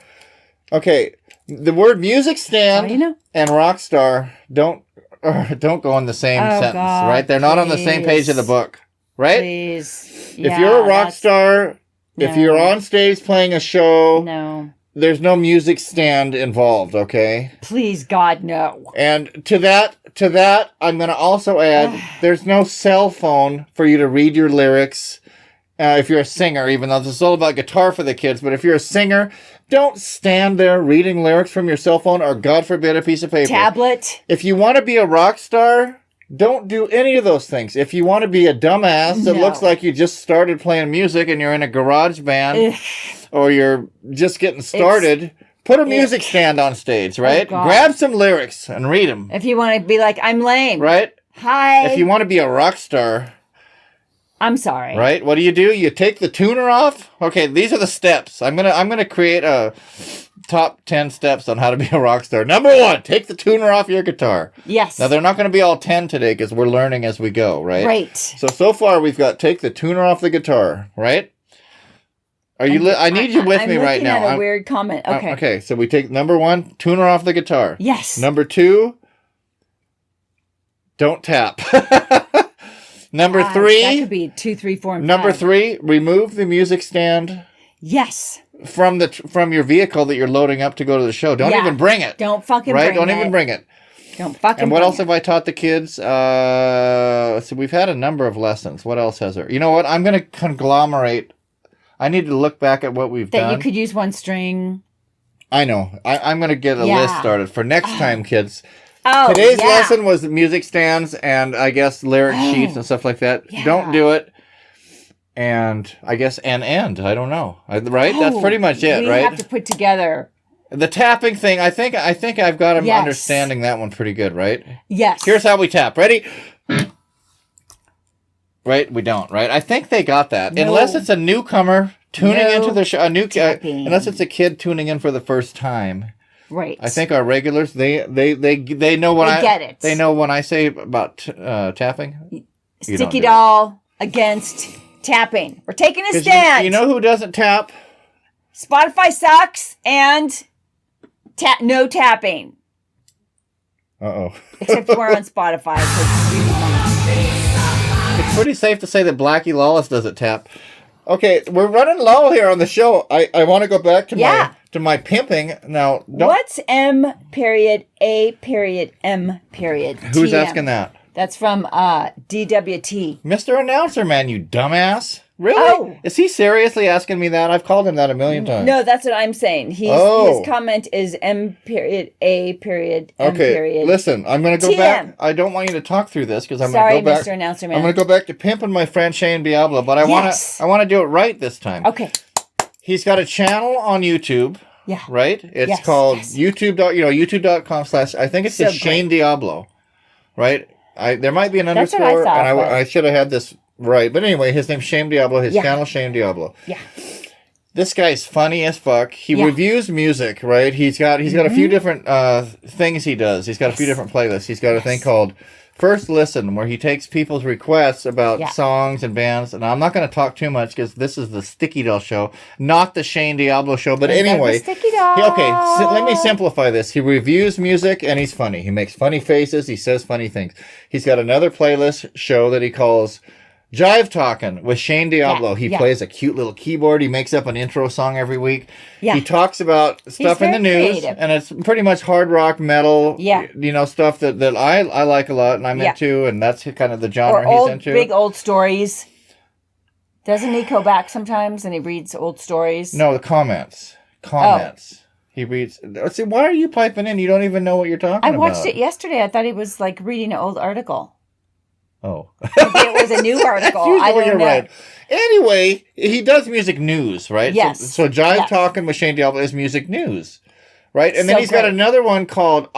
Okay. The word music stand you know. and rock star don't go in the same sentence, God, right? They're not on the same page of the book, right? Please. If you're a rock star, if you're on stage playing a show, no. There's no music stand involved, okay? Please, God, no. And to that, I'm going to also add, there's no cell phone for you to read your lyrics if you're a singer, even though this is all about guitar for the kids. But if you're a singer, don't stand there reading lyrics from your cell phone or, God forbid, a piece of paper. Tablet. If you want to be a rock star, don't do any of those things. If you want to be a dumbass that looks like you just started playing music and you're in a garage band or you're just getting started, put a music stand on stage, right? Grab some lyrics and read them. If you want to be like, I'm lame. Right? Hi. If you want to be a rock star. I'm sorry. Right? What do? You take the tuner off? Okay, these are the steps. I'm gonna create a top 10 steps on how to be a rock star. Number 1, take the tuner off your guitar. Yes. Now, they're not going to be all 10 today because we're learning as we go, right? Right. So far we've got take the tuner off the guitar, right? Are you? I need you with me right now. I'm looking at a weird comment. Okay. Okay, so we take number 1, tuner off the guitar. Yes. Number 2, don't tap. Number 3. That could be 2, 3, 4, and 5. Number 3, remove the music stand. Yes. From your vehicle that you're loading up to go to the show. Don't even bring it. Don't fucking bring it. Right? Don't even bring it. Don't fucking And what else have I taught the kids? So we've had a number of lessons. What else has there? You know what? I'm going to conglomerate. I need to look back at what we've done. That you could use one string. I know. I'm going to get a list started for next time, kids. Oh, Today's lesson was music stands and I guess lyric sheets and stuff like that. Yeah. Don't do it. And I guess an end. I don't know. Right? That's pretty much it, right? We have to put together the tapping thing. I think I've got him understanding that one pretty good, right? Yes. Here's how we tap. Ready? Right? We don't, right? I think they got that. No. Unless it's a newcomer tuning into the show, unless it's a kid tuning in for the first time. Right. I think our regulars they know what they get it. They know when I say about tapping. Sticky doll against tapping. We're taking a stand. You know who doesn't tap? Spotify sucks and no tapping. Uh-oh. Except we're on Spotify. It's pretty safe to say that Blackie Lawless doesn't tap. Okay, we're running low here on the show. I want to go back to my pimping now. What's M.A.M. Who's asking that? That's from DWT. Mr. Announcer Man, you dumbass. Really? Oh. Is he seriously asking me that? I've called him that a million times. No, that's what I'm saying. His comment is M.A.M. Okay, listen, I'm going to go back. I don't want you to talk through this because I'm going to go back. Sorry, Mr. Announcer Man. I'm going to go back to pimping my friend Shane Diablo, but I want to do it right this time. Okay. He's got a channel on YouTube. Yeah. Right? It's called YouTube.com/ I think it's just Shane Diablo. Right? There might be an underscore. That's what I thought, I should have had this right. But anyway, his name's Shane Diablo. His channel, Shane Diablo. Yeah. This guy's funny as fuck. He reviews music, right? He's got a few different things he does. He's got a few different playlists. He's got a thing called First Listen, where he takes people's requests about songs and bands. And I'm not going to talk too much because this is the Sticky Doll show, not the Shane Diablo show. But anyway, Sticky Doll. Okay, let me simplify this. He reviews music and he's funny. He makes funny faces. He says funny things. He's got another playlist show that he calls Jive Talking with Shane Diablo. He plays a cute little keyboard. He makes up an intro song every week. Yeah. He talks about stuff in the news, and it's pretty much hard rock, metal, stuff that I like a lot and I'm into, and that's kind of the genre he's into. Big old stories. Doesn't he go back sometimes and he reads old stories? No, the comments. He reads. See, why are you piping in? You don't even know what you're talking about. I watched it yesterday. I thought he was like reading an old article. Oh. Maybe it was a new article. I don't know. Right. Anyway, he does music news, right? Yes. So Jive Talking with Shane Diablo is music news, right? And then he's got another one called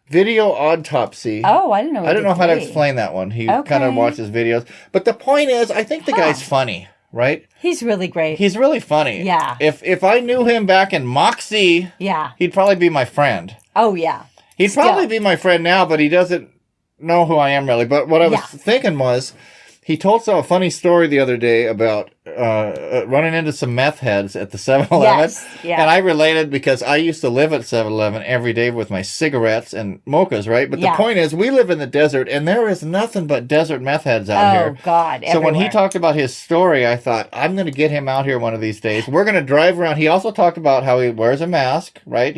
Video Autopsy. Oh, I didn't know. I don't know how to explain that one. He kind of watches videos. But the point is, I think the guy's funny, right? He's really great. He's really funny. Yeah. If I knew him back in Moxee, he'd probably be my friend. Oh, yeah. He'd probably be my friend now, but he doesn't know who I am really, but what I was thinking was, he told a funny story the other day about running into some meth heads at the 7-Eleven. Yes, yeah. And I related because I used to live at 7-Eleven every day with my cigarettes and mochas, right? But the point is, we live in the desert, and there is nothing but desert meth heads out here. Oh, God, So when he talked about his story, I thought, I'm going to get him out here one of these days. We're going to drive around. He also talked about how he wears a mask, right?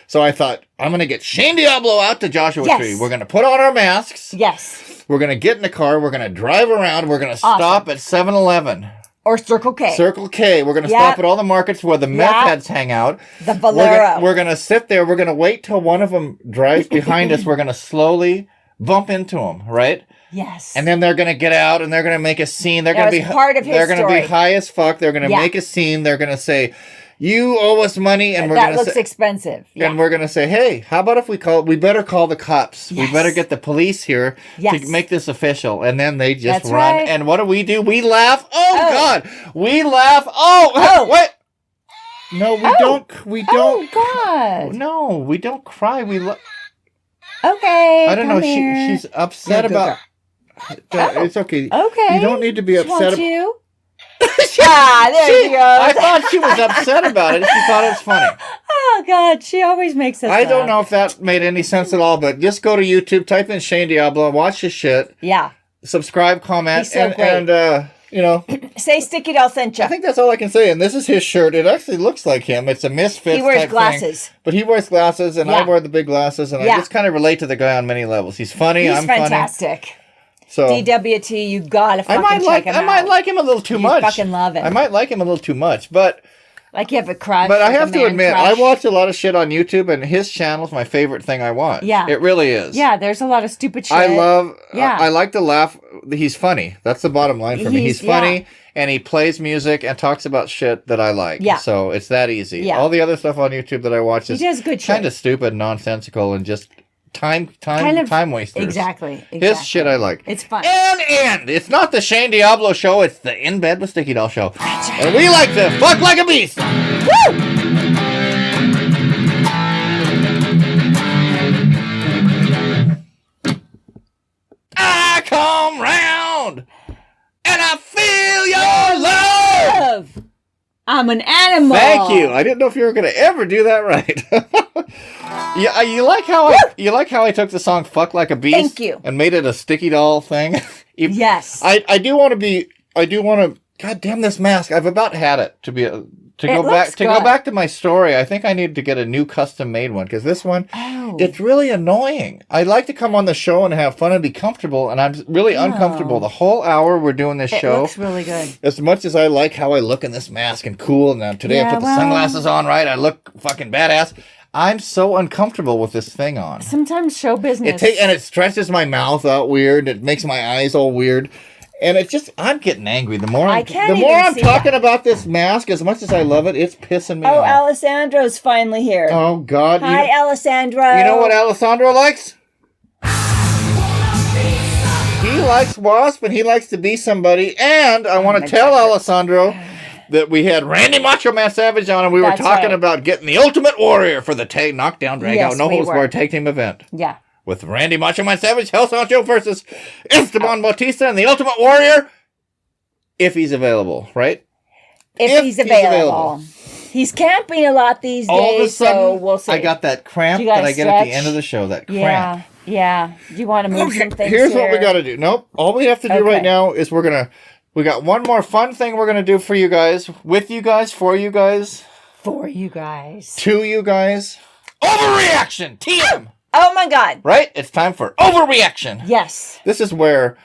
So I thought, I'm going to get Shane Diablo out to Joshua Tree. We're going to put on our masks. Yes. We're going to get in the car. We're going to drive around. We're going to stop at 7-Eleven. Or Circle K. Circle K. We're going to stop at all the markets where the meth heads hang out. The Valero. We're going to sit there. We're going to wait till one of them drives behind us. We're going to slowly bump into them, right? Yes. And then they're going to get out and they're going to make a scene. They're going to be part of his They're going to story. be high as fuck. They're going to make a scene. They're going to say, you owe us money, and we're that going to looks expensive. Yeah. And we're going to say, hey, how about if we better call the cops. Yes. We better get the police here to make this official. And then they just run. Right. And what do? We laugh. Oh, God. We laugh. What? No, we don't. We don't. Oh, God. No, we don't cry. Okay. I don't know. She's upset about. It's okay. Okay. You don't need to be upset about you? There you go. I thought she was upset about it. She thought it was funny. Oh, God. She always makes us I don't laugh. know if that made any sense at all, but just go to YouTube, type in Shane Diablo, watch his shit. Yeah. Subscribe, comment, He's so great. and you know. Say Sticky Doll sent you. I think that's all I can say. And this is his shirt. It actually looks like him. It's a Misfits He wears type glasses. thing. But he wears glasses, and I wear the big glasses, and I just kind of relate to the guy on many levels. He's funny. He's I'm fantastic. funny. So DWT, you gotta fucking check him out. I might like him a little too much. Fucking love it. I might like him a little too much, but like you have a crush. But I like have a to man admit, crush. I watch a lot of shit on YouTube, and his channel is my favorite thing I watch. Yeah, it really is. Yeah, there's a lot of stupid shit. I love. Yeah, I like to laugh. He's funny. That's the bottom line for me. He's funny, and he plays music and talks about shit that I like. Yeah. So it's that easy. Yeah. All the other stuff on YouTube that I watch is he does good shit. Kind of stupid, nonsensical, and just time wasters. Exactly. His shit I like. It's fun. And it's not the Shane Diablo show, it's the In Bed with Sticky Doll show. And we like to fuck like a beast. Woo! I come round and I feel your love. I'm an animal. Thank you. I didn't know if you were going to ever do that right. Yeah, you like how I took the song "Fuck Like a Beast" Thank you. And made it a Sticky Doll thing. Yes. I do want to. God damn this mask! I've about had it to go back to my story. I think I need to get a new custom made one because this one, it's really annoying. I like to come on the show and have fun and be comfortable, and I'm really uncomfortable the whole hour we're doing this show. It looks really good. As much as I like how I look in this mask and cool, and today I put the sunglasses on right, I look fucking badass. I'm so uncomfortable with this thing on. Sometimes show business. It stretches my mouth out weird. It makes my eyes all weird. And I'm getting angry. The more I'm talking about this mask, as much as I love it, it's pissing me off. Alessandro's finally here. Oh, God. Hi, Alessandro. You know what Alessandro likes? He likes Wasp, and he likes to be somebody. And I want to tell Alessandro that we had Randy Macho Man Savage on, and we were talking about getting the Ultimate Warrior for the knockdown, drag out, no holds barred tag team event. Yeah. With Randy Macho Man Savage, Hell Sancho versus Esteban Bautista and the Ultimate Warrior, if he's available, right? If he's available. He's camping a lot these days, all of a sudden, so we'll see. I got that cramp that I get at the end of the show, that cramp. Yeah. You want to move some things Here's what we got to do. Nope. All we have to do right now is we got one more fun thing we're going to do for you guys, with you guys, for you guys. For you guys. To you guys. Overreaction! TM! Oh my God. Right? It's time for overreaction. Yes. This is where,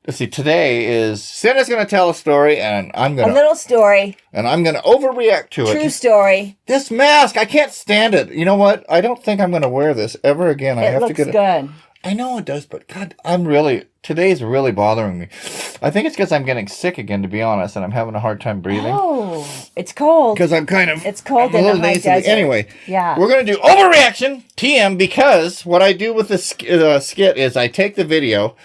let's see, today is, Cinna's going to tell a story, and I'm going to... A little story. And I'm going to overreact to it. True story. This mask, I can't stand it. You know what? I don't think I'm going to wear this ever again. It looks good. I know it does, but God, today's really bothering me. I think it's because I'm getting sick again, to be honest, and I'm having a hard time breathing. Oh, it's cold. Because it's cold in the high desert. Anyway, yeah, we're going to do overreaction, TM, because what I do with this skit is I take the video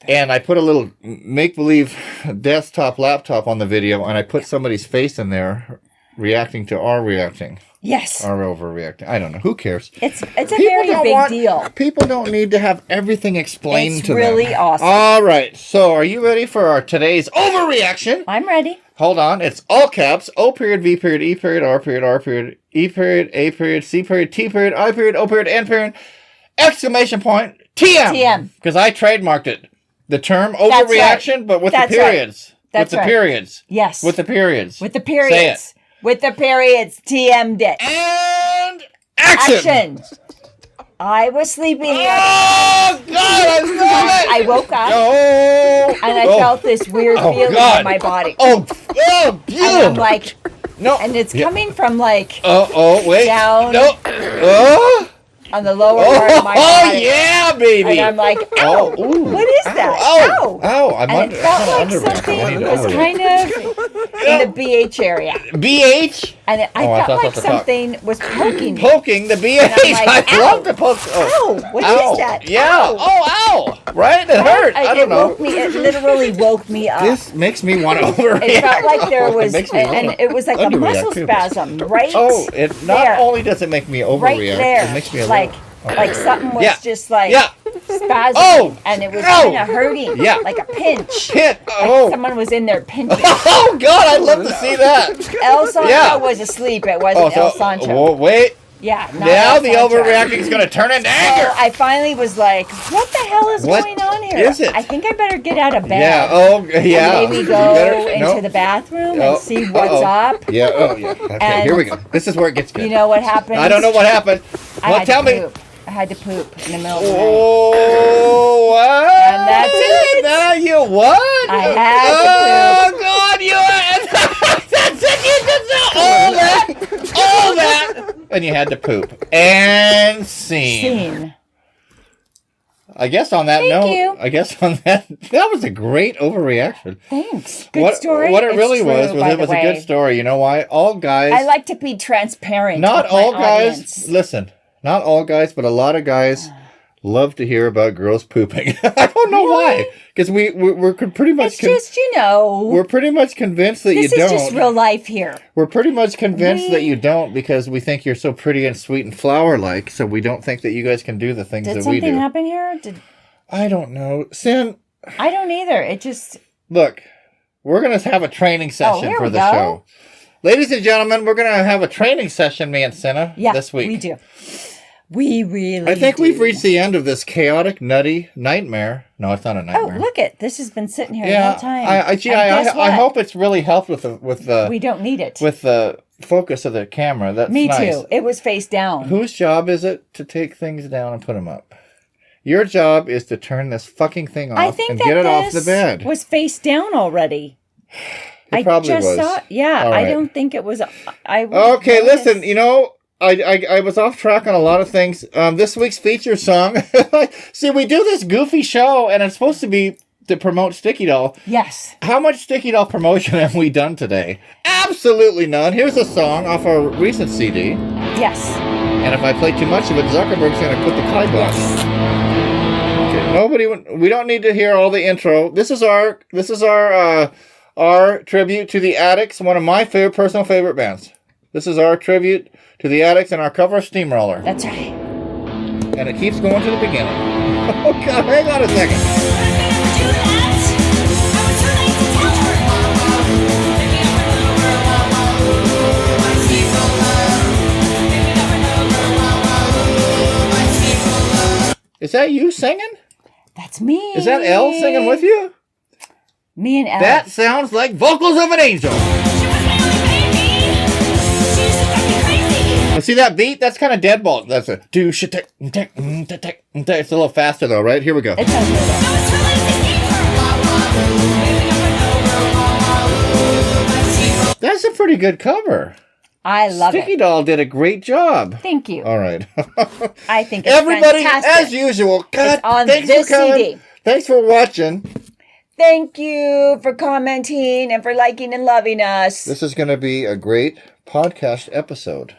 and I put a little make-believe desktop laptop on the video, and I put somebody's face in there. reacting to our reacting. Yes. Our overreacting. I don't know. Who cares? It's a very big deal. People don't need to have everything explained to them. It's really awesome. All right. So are you ready for our today's overreaction? I'm ready. Hold on. It's all caps. O period, V period, E period, R period, R period, E period, A period, C period, T period, I period, O period, N period, exclamation point, TM. TM. Because I trademarked it. The term overreaction, right. but with That's the periods. Right. That's with the right. periods. Yes. With the periods. With the periods. Say it. With the periods. TM'd it. And action. I was sleeping. Oh, God, I love it. I woke up. Oh. And I felt this weird feeling in my body. Oh, and I'm like, no. And it's coming from like, wait. Down. No. On the lower part of my body. Oh, yeah, baby. And I'm like, ow. What is that? Ow. I'm and it felt like something was kind of in the BH area. BH? And I felt like something was poking me. Poking the BH. Like, I love the poke. Ow. What is that? Yeah. Ow. Oh, ow. Right? It hurt. I don't know. It literally woke me up. This makes me want to overreact. It felt like there was, and it was like a muscle spasm right it not there. only does it make me overreact, right there. it makes me like something was just like spasming, and it was kind of hurting, like a pinch. Like someone was in there pinching. Oh God, I'd love to see that. El Sancho was asleep. It wasn't El Sancho. Well, wait. Yeah. Now the overreacting is going to turn into anger. So I finally was like, "What the hell is going on here? Is it? I think I better get out of bed. Yeah. Oh, yeah. And maybe go into the bathroom and see what's up. Yeah. Oh, yeah. Okay. And here we go. This is where it gets good. You know what happened? I don't know what happened. Well, tell me. I had to poop in the middle of the night. Oh, what? And that's it. Now you what? I had to Oh, poop. God, you that's it. You did all that. And you had to poop. And scene. I guess on that note, that was a great overreaction. Thanks. Good story. What it really was it was a good story. You know why? All guys. I like to be transparent. Not all guys. Audience. Listen. Not all guys, but a lot of guys love to hear about girls pooping. I don't know why, because we're pretty much. It's just we're pretty much convinced that you don't. This is just real life here. We're pretty much convinced that you don't because we think you're so pretty and sweet and flower-like, so we don't think that you guys can do the things that we do. Did something happen here? I don't know, Sin. I don't either. It just look. We're gonna have a training session for the show, ladies and gentlemen. We're gonna have a training session, me and Senna, this week. We do. We really I think we've reached the end of this chaotic, nutty nightmare. No, it's not a nightmare. Oh, look it. This has been sitting here the whole time. I hope it's really helped with the we don't need it. With the focus of the camera. That's Me nice. too. It was face down. Whose job is it to take things down and put them up? Your job is to turn this fucking thing off and get it off the bed. Was face down already. It probably was. Saw. Yeah, right. I don't think it was. Okay, listen. You know. I was off track on a lot of things. This week's feature song. See, we do this goofy show, and it's supposed to be to promote Sticky Doll. Yes. How much Sticky Doll promotion have we done today? Absolutely none. Here's a song off our recent CD. Yes. And if I play too much of it, Zuckerberg's going to put the kibosh. Okay, we don't need to hear all the intro. This is our tribute to the Addicts, one of my personal favorite bands. This is our tribute to the Addicts and our cover of Steamroller. That's right. And it keeps going to the beginning. Oh, God, hang on a second. Is that you singing? That's me. Is that Elle singing with you? Me and Elle. That sounds like vocals of an angel. See that beat? That's kind of Deadbolt. That's a do shit. It's a little faster though, right? Here we go. It sounds good. That's a pretty good cover. I love it. Sticky Doll did a great job. Thank you. All right. I think it's everybody, fantastic. as usual. God, it's on thanks this for coming. CD. Thanks for watching. Thank you for commenting and for liking and loving us. This is going to be a great podcast episode.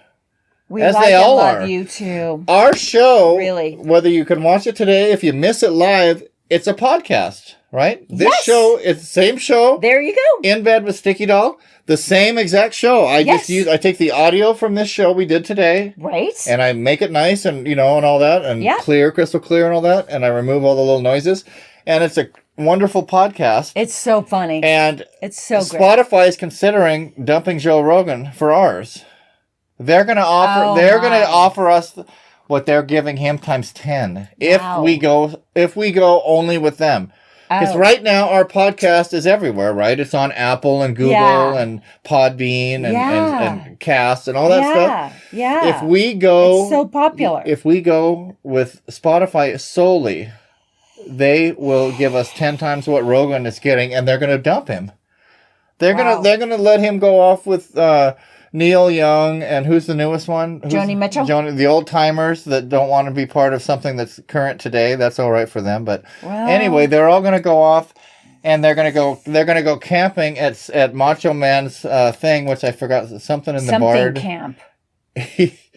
We as like they all and love are. you too. Our show, really, whether you can watch it today, if you miss it live, it's a podcast, right? This Yes. show is the same show. There you go. In Bed with Sticky Doll. The same exact show. I take the audio from this show we did today. Right. And I make it nice and, and all that. And clear, crystal clear and all that. And I remove all the little noises. And it's a wonderful podcast. It's so funny. And it's so great. Spotify is considering dumping Joe Rogan for ours. They're going to offer us what they're giving him times 10 if we go only with them. Because right now our podcast is everywhere, right? It's on Apple and Google and Podbean and Cast and all that stuff. Yeah. If we go, it's so popular. If we go with Spotify solely, they will give us 10 times what Rogan is getting, and they're going to dump him. They're gonna let him go off with Neil Young, and who's the newest one? Joni Mitchell. The old timers that don't want to be part of something that's current today. That's all right for them. But anyway, they're all going to go off, and they're going to go camping at Macho Man's thing, which I forgot something in the Bard camp.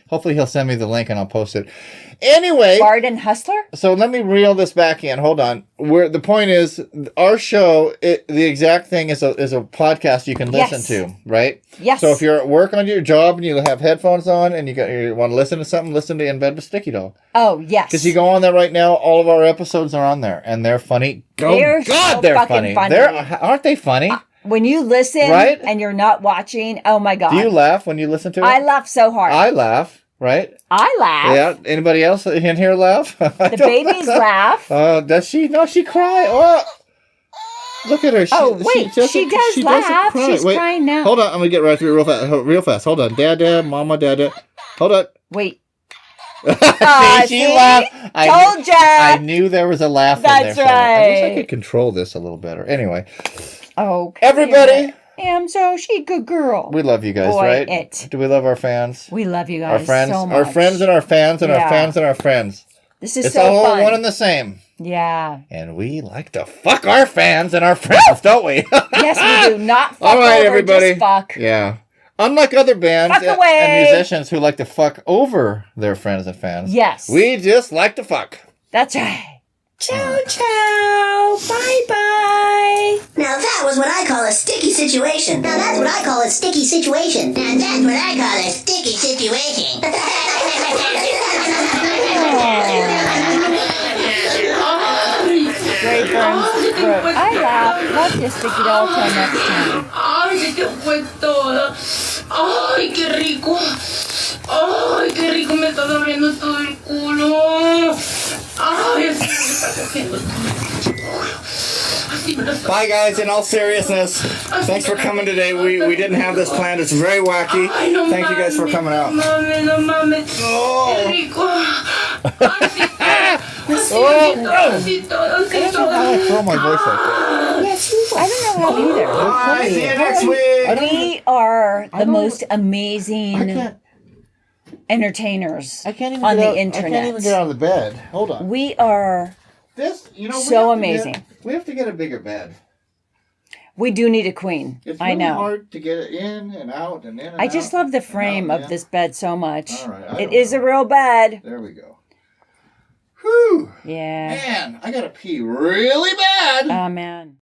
Hopefully he'll send me the link and I'll post it. Anyway, Bard and Hustler. So let me reel this back in. Hold on. The point is, our show, the exact thing is a podcast you can listen to, right? Yes. So if you're at work on your job and you have headphones on and you want to listen to something, listen to In Bed with Sticky Doll. Oh yes. Because you go on there right now, all of our episodes are on there and they're funny. They're funny. Aren't they funny? When you listen and you're not watching, oh my God. Do you laugh when you listen to it? I laugh so hard. I laugh, right? I laugh. Yeah. Anybody else in here laugh? The babies laugh. Does she? No, she cry. Oh, look at her. She does laugh. She's crying now. Hold on. I'm going to get right through it real fast. Hold on. Dada, mama, dada. Hold on. Wait. She laughed. Told ya. I knew there was a laugh in there. That's right. I wish I could control this a little better. Anyway. Okay. Everybody. She good girl. We love you guys, right? Do we love our fans? We love you guys. Our friends, so much. our friends and our fans and our fans and our friends. This is it's so all fun. one and the same. Yeah. And we like to fuck our fans and our friends, don't we? Yes, we do. Not fuck all right, over, everybody. just fuck. Yeah. Unlike other bands and musicians who like to fuck over their friends and fans. Yes. We just like to fuck. That's right. Ciao, ciao. Bye-bye. Now that was what I call a sticky situation. Now that's what I call a sticky situation. Now that's what I call a sticky situation. Great burns. I laugh. Love you, Sticky Doll. Till next time. Ay, se te fue toda. Ay, qué rico. Ay, qué rico, me está doliendo todo el culo. Ay, así me está cogiendo. Bye, guys. In all seriousness, thanks for coming today. We didn't have this planned. It's very wacky. Thank you guys for coming out. No mames. Oh. Qué rico. I throw my voice like that. I don't know how either. Bye. See you next week. We are the most amazing entertainers on the internet. I can't even get out of the bed. Hold on. We are so amazing. We have to get a bigger bed. We do need a queen. It's I really know. hard to get it in and out and in and out. I just love the frame of this bed so much. All right, it is a real bed. There we go. Whew. Yeah. Man, I gotta pee really bad. Oh, man.